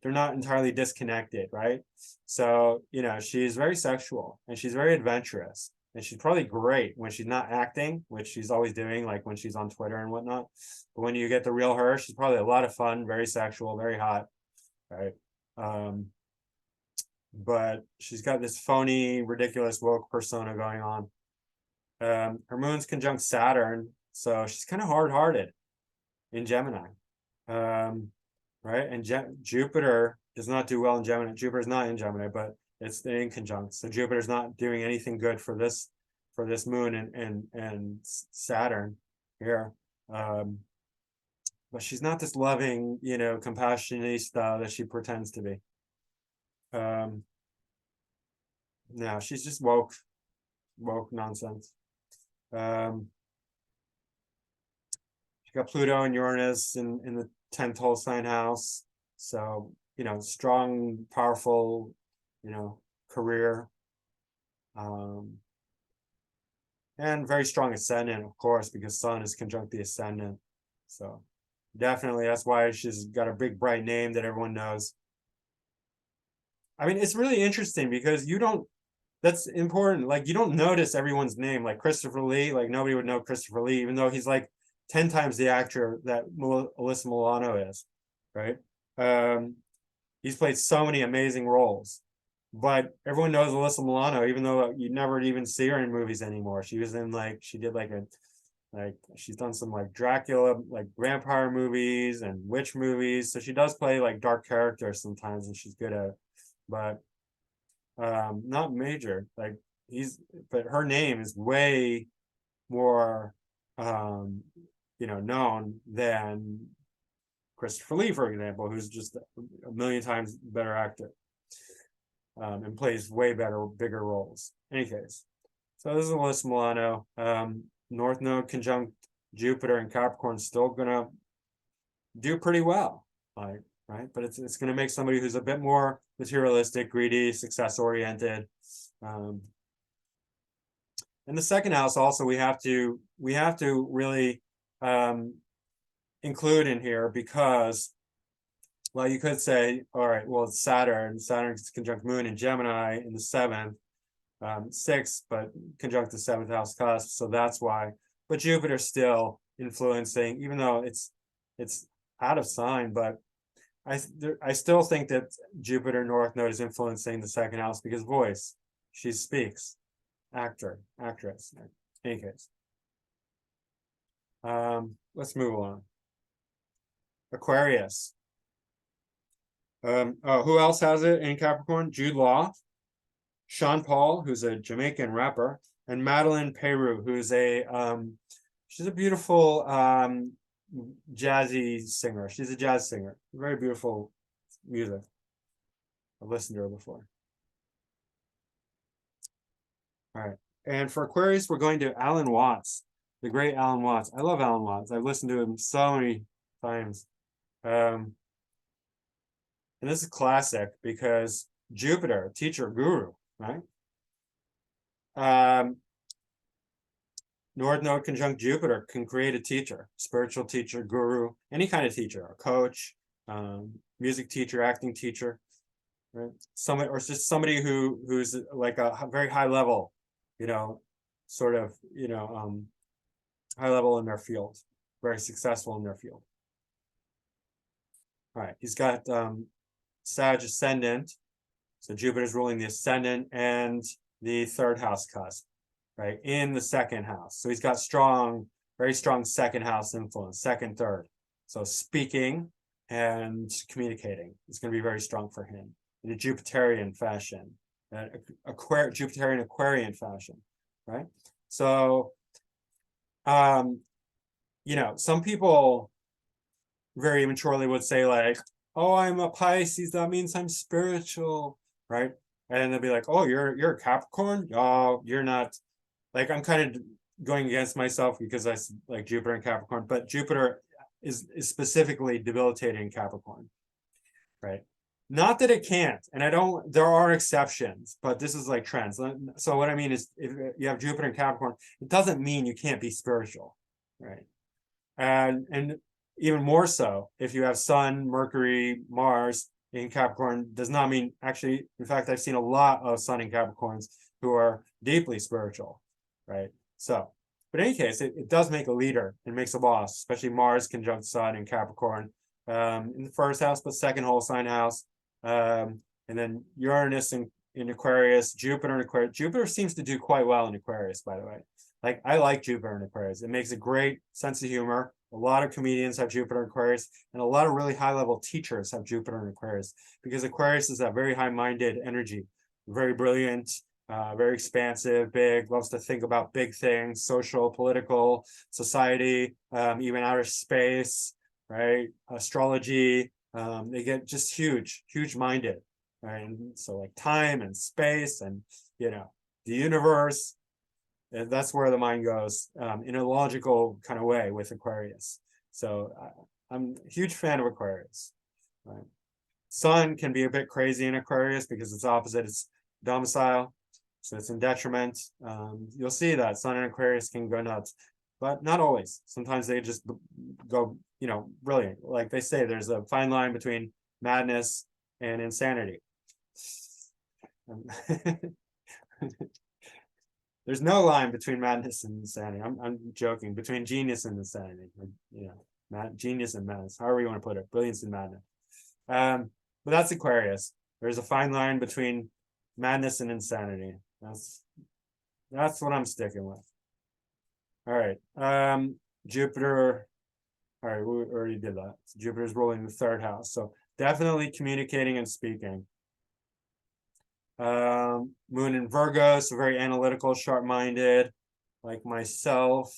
entirely disconnected, right? So she's very sexual and she's very adventurous, and she's probably great when she's not acting, which she's always doing, like when she's on Twitter and whatnot. But when you get the real her, she's probably a lot of fun, very sexual, very hot, right? But she's got this phony, ridiculous woke persona going on. Her moon's conjunct Saturn, so she's kind of hard-hearted in Gemini, right? And Jupiter does not do well in Gemini. Jupiter's not in Gemini, but it's in conjunct, so Jupiter's not doing anything good for this moon and Saturn here. But she's not this loving, compassionista that she pretends to be. No, she's just woke nonsense. She got Pluto and Uranus in the 10th whole sign house, so strong, powerful, career, and very strong ascendant, of course, because Sun is conjunct the ascendant. So definitely that's why she's got a big bright name that everyone knows. I mean, it's really interesting because That's important. Like, you don't notice everyone's name, like Christopher Lee. Like, nobody would know Christopher Lee, even though he's like 10 times the actor that Alyssa Milano is, right? He's played so many amazing roles, but everyone knows Alyssa Milano, even though you never even see her in movies anymore. She was in like, she did like she's done some like Dracula, like vampire movies and witch movies. So she does play like dark characters sometimes, and she's good at it. But not major. Like, but her name is way more known than Christopher Lee, for example, who's just a million times better actor, and plays way better, bigger roles. In any case, so this is Alyssa Milano. North Node conjunct Jupiter and Capricorn still gonna do pretty well, like, right? But it's gonna make somebody who's a bit more materialistic, greedy, success oriented. And the second house also we have to really include in here, because, well, you could say, all right, well, it's Saturn's conjunct Moon in Gemini in the 7th, 6th, but conjunct the 7th house cusp, so that's why. But Jupiter's still influencing, even though it's out of sign, but I still think that Jupiter North Node is influencing the second house, because voice, she speaks, actress. In any case, let's move on. Aquarius. Who else has it in Capricorn? Jude Law, Sean Paul, who's a Jamaican rapper, and Madeline Peru, who's she's a beautiful jazzy singer. She's a jazz singer. Very beautiful music. I've listened to her before. All right. And for Aquarius, we're going to Alan Watts, the great Alan Watts. I love Alan Watts. I've listened to him so many times. And this is classic because Jupiter, teacher, guru, right? North Node conjunct Jupiter can create a teacher, spiritual teacher, guru, any kind of teacher, a coach, music teacher, acting teacher, right? Somebody, or just somebody who's like a very high level, sort of, high level in their field, very successful in their field. All right, he's got Sag ascendant, so Jupiter's ruling the ascendant and the 3rd house cusp, right, in the 2nd house. So he's got very strong 2nd house influence, 2nd, 3rd. So speaking and communicating is going to be very strong for him in a Jupiterian fashion, Jupiterian Aquarian fashion, right? So, some people very immaturely would say like, oh, I'm a Pisces, that means I'm spiritual, right? And they'll be like, oh, you're a Capricorn? Oh, you're not. Like, I'm kind of going against myself because I like Jupiter and Capricorn, but Jupiter is specifically debilitating in Capricorn, right? Not that it can't, and there are exceptions, but this is like trends. So what I mean is, if you have Jupiter and Capricorn, it doesn't mean you can't be spiritual, right? And even more so, if you have Sun, Mercury, Mars in Capricorn, does not mean, actually, in fact, I've seen a lot of Sun in Capricorns who are deeply spiritual, right? So, but in any case, it does make a leader. It makes a boss, especially Mars conjunct Sun in Capricorn in the 1st house, but 2nd whole sign house. And then Uranus in Aquarius, Jupiter in Aquarius. Jupiter seems to do quite well in Aquarius, by the way. Like, I like Jupiter in Aquarius. It makes a great sense of humor. A lot of comedians have Jupiter in Aquarius, and a lot of really high-level teachers have Jupiter in Aquarius, because Aquarius is that very high-minded energy, very brilliant, very expansive, big, loves to think about big things, social, political, society, even outer space, right? Astrology. They get just huge-minded, right? And so like time and space and, the universe. And that's where the mind goes in a logical kind of way with Aquarius. So I'm a huge fan of Aquarius. Right? Sun can be a bit crazy in Aquarius because it's opposite its domicile, so it's in detriment. You'll see that Sun in Aquarius can go nuts, but not always. Sometimes they just go, brilliant. Like they say, there's a fine line between madness and insanity. There's no line between madness and insanity. I'm joking. Between genius and insanity. You know, genius and madness. However you want to put it. Brilliance and madness. But that's Aquarius. There's a fine line between madness and insanity. That's what I'm sticking with. All right. Jupiter. All right, we already did that. So Jupiter's ruling the third house. So definitely communicating and speaking. Moon in Virgo, so very analytical, sharp-minded, like myself.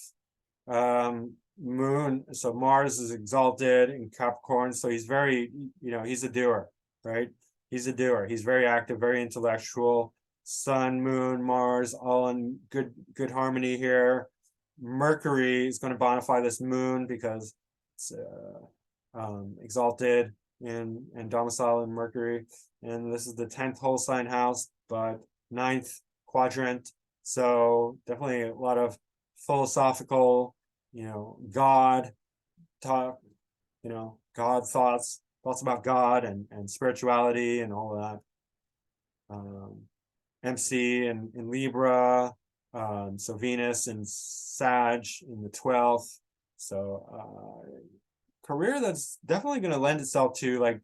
Moon, so Mars is exalted in Capricorn, so he's very, you know, he's a doer, right? He's a doer. He's very active, very intellectual. Sun, Moon, Mars, all in good harmony here. Mercury is going to bonify this Moon because it's exalted and domicile in Mercury. And this is the 10th whole sign house, but 9th quadrant. So definitely a lot of philosophical, you know, God talk, you know, God thoughts about God and spirituality and all of that. MC in Libra, so Venus and Sag in the 12th. So career that's definitely going to lend itself to like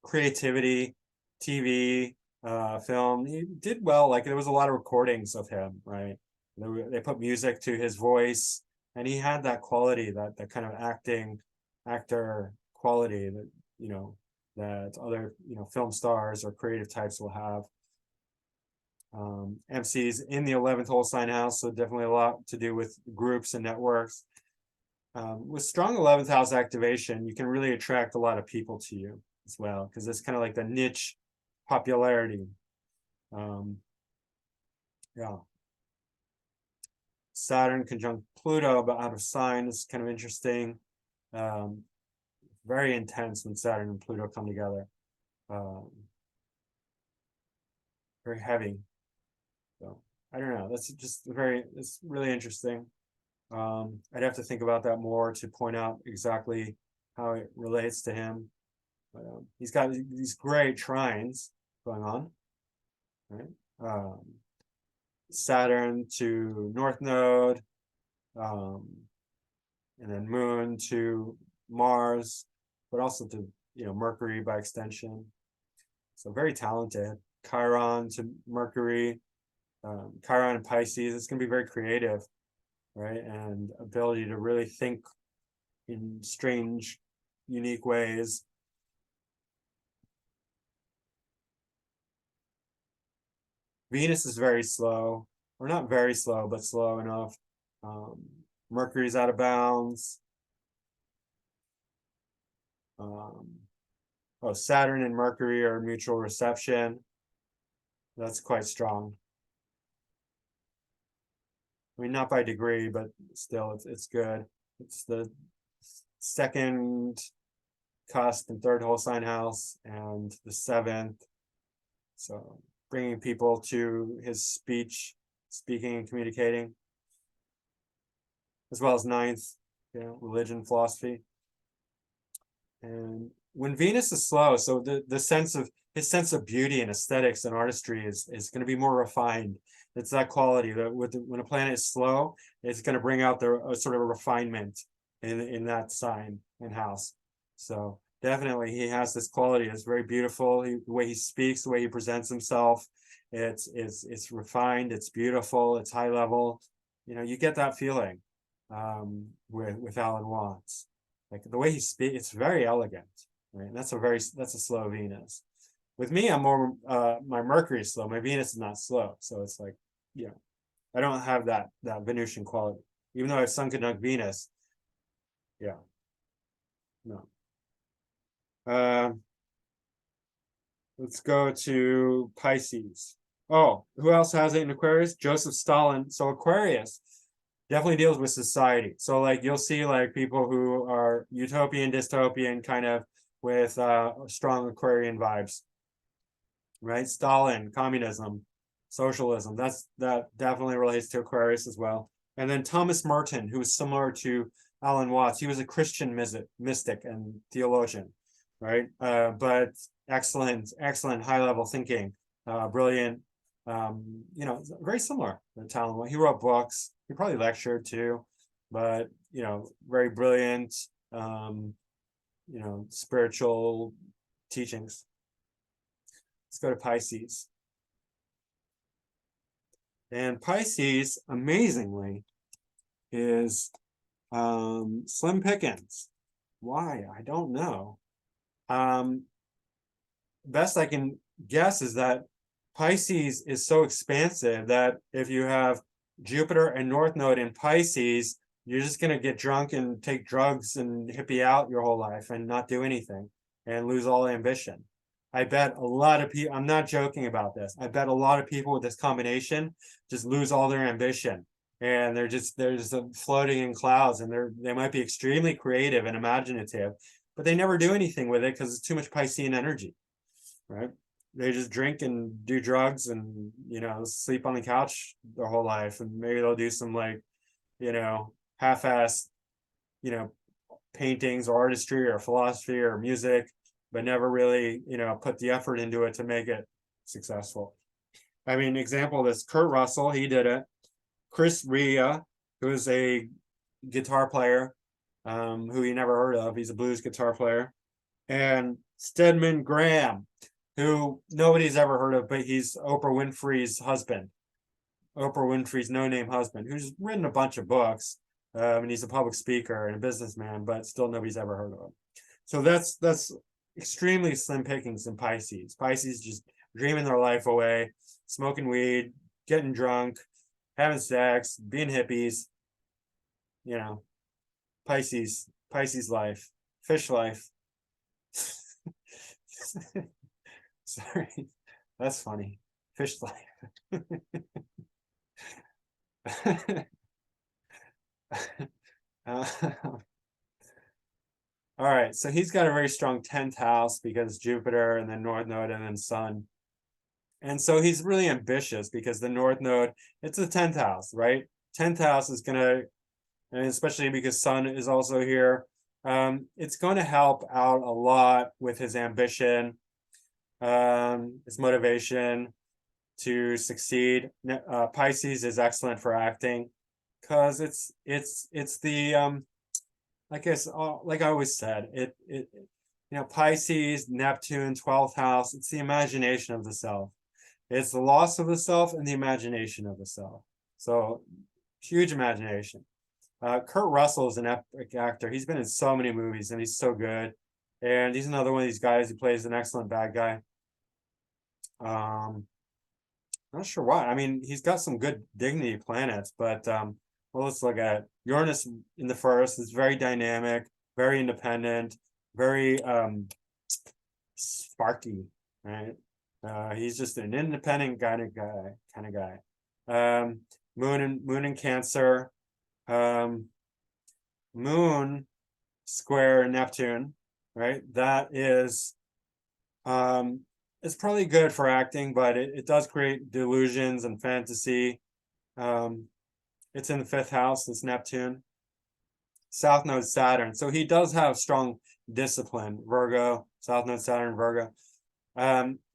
creativity, TV, film. He did well. Like there was a lot of recordings of him, right? They put music to his voice, and he had that quality, that kind of actor quality that, you know, that other, you know, film stars or creative types will have. MC's in the 11th whole sign house, so definitely a lot to do with groups and networks. With strong 11th house activation, you can really attract a lot of people to you as well, because it's kind of like the niche popularity. Yeah. Saturn conjunct Pluto, but out of sign is kind of interesting. Very intense when Saturn and Pluto come together. Very heavy. So I don't know. That's just it's really interesting. I'd have to think about that more to point out exactly how it relates to him. But he's got these great trines going on, right? Saturn to North Node, and then Moon to Mars, but also to, you know, Mercury by extension. So very talented. Chiron to Mercury, Chiron and Pisces. It's going to be very creative, right? And ability to really think in strange, unique ways. Venus is very slow, or not very slow, but slow enough. Mercury's out of bounds. Saturn and Mercury are mutual reception. That's quite strong. I mean, not by degree, but still, it's good. It's the second cusp and third whole sign house, and the 7th. So bringing people to his speaking and communicating, as well as 9th, you know, religion, philosophy. And when Venus is slow, so the sense of his sense of beauty and aesthetics and artistry is going to be more refined. It's that quality that when a planet is slow, it's going to bring out the sort of a refinement in that sign and house. So definitely he has this quality. It's very beautiful. The way he speaks, the way he presents himself, it's refined, it's beautiful, it's high level. You know, you get that feeling with Alan Watts. Like the way he speaks, it's very elegant, right? And that's a slow Venus. With me, I'm more my Mercury is slow. My Venus is not slow, so it's like, you know, I don't have that Venusian quality, even though I have Sun conjunct Venus. Yeah, no. Let's go to Pisces. Oh, who else has it in Aquarius? Joseph Stalin. So Aquarius definitely deals with society. So like you'll see like people who are utopian, dystopian, kind of with strong Aquarian vibes, right? Stalin, communism, socialism. That definitely relates to Aquarius as well. And then Thomas Merton, who is similar to Alan Watts. He was a Christian mystic and theologian, right? But excellent high level thinking, brilliant You know, very similar to talent. He wrote books. He probably lectured too, but you know, very brilliant. You know, spiritual teachings. Let's go to Pisces. And Pisces, amazingly, is slim pickings. Why? I don't know. Best I can guess is that Pisces is so expansive that if you have Jupiter and North Node in Pisces, you're just going to get drunk and take drugs and hippie out your whole life and not do anything and lose all ambition. I bet a lot of people, I'm not joking about this, I bet a lot of people with this combination just lose all their ambition and they're just floating in clouds, and they might be extremely creative and imaginative, but they never do anything with it because it's too much Piscean energy, right? They just drink and do drugs and, you know, sleep on the couch their whole life, and maybe they'll do some, like, you know, half-assed, you know, paintings or artistry or philosophy or music, but never really, you know, put the effort into it to make it successful. I mean, example of this, Kurt Russell, he did it. Chris Rea, who is a guitar player, who you never heard of, he's a blues guitar player, and Stedman Graham, who nobody's ever heard of, but he's Oprah Winfrey's husband, Oprah Winfrey's no-name husband, who's written a bunch of books, and he's a public speaker and a businessman, but still nobody's ever heard of him. So that's extremely slim pickings in Pisces. Pisces just dreaming their life away, smoking weed, getting drunk, having sex, being hippies, you know, Pisces life, fish life. Sorry, that's funny. Fish life. All right, so he's got a very strong 10th house because Jupiter and then North Node and then Sun. And so he's really ambitious because the North Node, it's the 10th house, right? 10th house is going to, and especially because Sun is also here, it's going to help out a lot with his ambition, his motivation to succeed. Pisces is excellent for acting because it's the I guess, like I always said, you know, Pisces, Neptune, 12th house, it's the imagination of the self. It's the loss of the self and the imagination of the self. So huge imagination. Kurt Russell is an epic actor. He's been in so many movies and he's so good. And he's another one of these guys who plays an excellent bad guy. Not sure why. I mean, he's got some good dignity planets, but well, let's look at it. Uranus in the first is very dynamic, very independent, very sparky, right? He's just an independent kind of guy. Moon in Cancer, Moon square Neptune, right? That is it's probably good for acting, but it does create delusions and fantasy. It's in the 5th house, it's Neptune. South Node Saturn. So he does have strong discipline, Virgo, South Node Saturn, Virgo.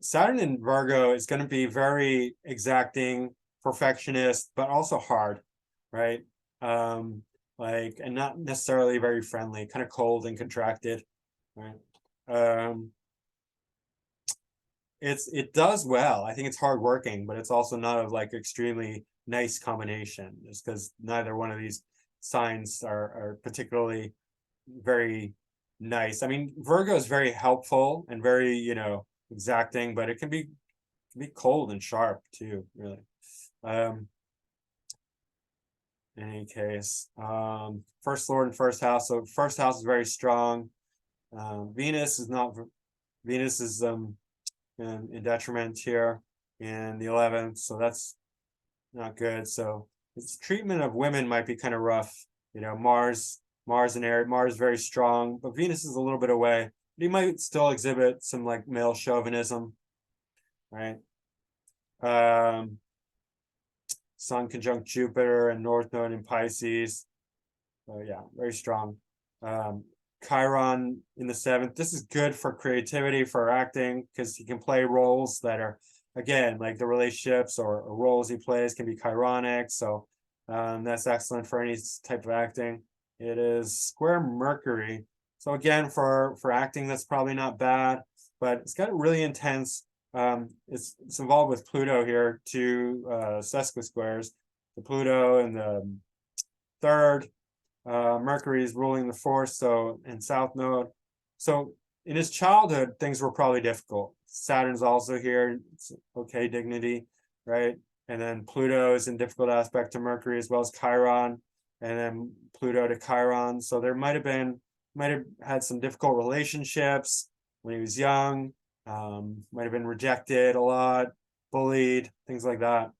Saturn in Virgo is going to be very exacting, perfectionist, but also hard, right? Like, and not necessarily very friendly, kind of cold and contracted, right? It does well. I think it's hardworking, but it's also not a like extremely nice combination, just because neither one of these signs are particularly very nice. I mean, Virgo is very helpful and very, you know, exacting, but it can be cold and sharp too, really. In any case, first lord and first house. So first house is very strong. Venus is not. Venus is in detriment here in the 11th, so that's not good. So its treatment of women might be kind of rough. You know, Mars and Aries. Mars is very strong, but Venus is a little bit away. But he might still exhibit some like male chauvinism, right? Sun conjunct Jupiter and North Node in Pisces. So yeah, very strong. Chiron in the 7th. This is good for creativity, for acting, because he can play roles that are again, like the relationships or roles he plays can be chironic. So that's excellent for any type of acting. It is square Mercury. So again, for acting, that's probably not bad, but it's got a really intense. It's involved with Pluto here, two sesquisquares, the Pluto and the third. Mercury is ruling the fourth, so in South Node. So in his childhood, things were probably difficult. Saturn's also here, it's okay dignity, right? And then Pluto is in difficult aspect to Mercury as well as Chiron, and then Pluto to Chiron. So there might have had some difficult relationships when he was young, might have been rejected a lot, bullied, things like that.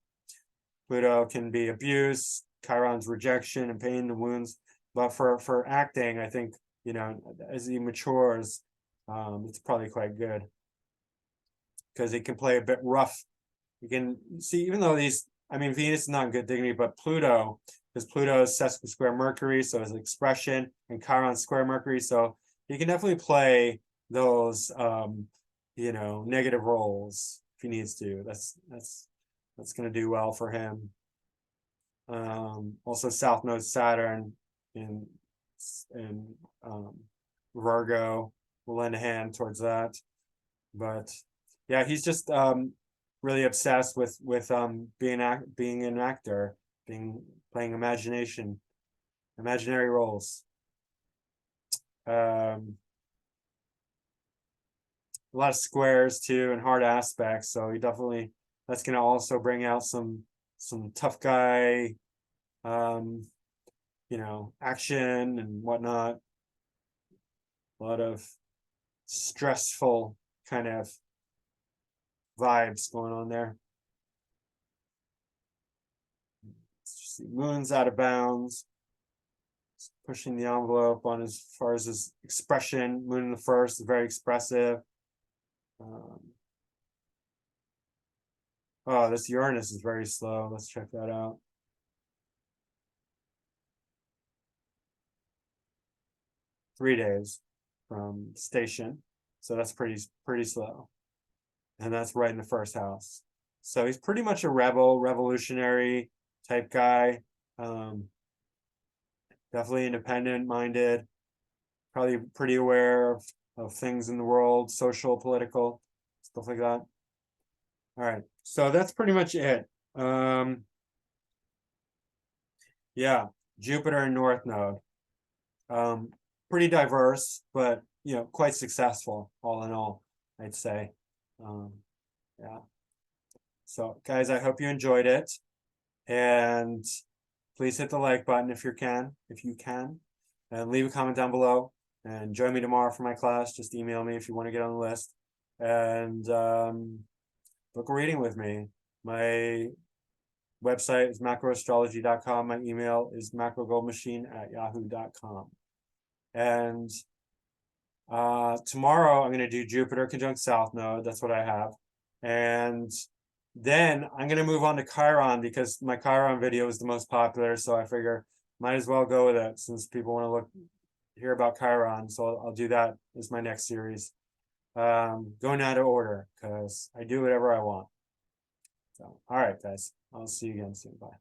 Pluto can be abuse, Chiron's rejection and pain and wounds. But for acting, I think, you know, as he matures, it's probably quite good because he can play a bit rough. You can see, even though these, I mean, Venus is not in good dignity, but Pluto, because Pluto is sesquisquare Mercury, so his expression, and Chiron square Mercury, so he can definitely play those, you know, negative roles if he needs to. That's going to do well for him. Also, South Node Saturn in Virgo will lend a hand towards that. But yeah, he's just really obsessed with being an actor, playing imaginary roles. A lot of squares too and hard aspects, so he definitely, that's going to also bring out some tough guy, you know, action and whatnot. A lot of stressful kind of vibes going on there. Moon's out of bounds, pushing the envelope on as far as his expression. Moon in the first is very expressive. Oh, this Uranus is very slow. Let's check that out. Three days from station, so that's pretty slow, and that's right in the first house. So he's pretty much a revolutionary type guy. Definitely independent minded, probably pretty aware of things in the world, social, political, stuff like that. All right, so that's pretty much it. Yeah, Jupiter and North Node. Pretty diverse, but you know, quite successful all in all, I'd say. Yeah. So guys, I hope you enjoyed it, and please hit the like button if you can, and leave a comment down below, and join me tomorrow for my class. Just email me if you want to get on the list, and book a reading with me. My website is macroastrology.com. My email is macrogoldmachine@yahoo.com. And tomorrow I'm going to do Jupiter conjunct South Node. That's what I have. And then I'm going to move on to Chiron because my Chiron video is the most popular. So I figure might as well go with it since people want to hear about Chiron. So I'll do that as my next series. Going out of order because I do whatever I want. So, all right, guys. I'll see you again soon. Bye.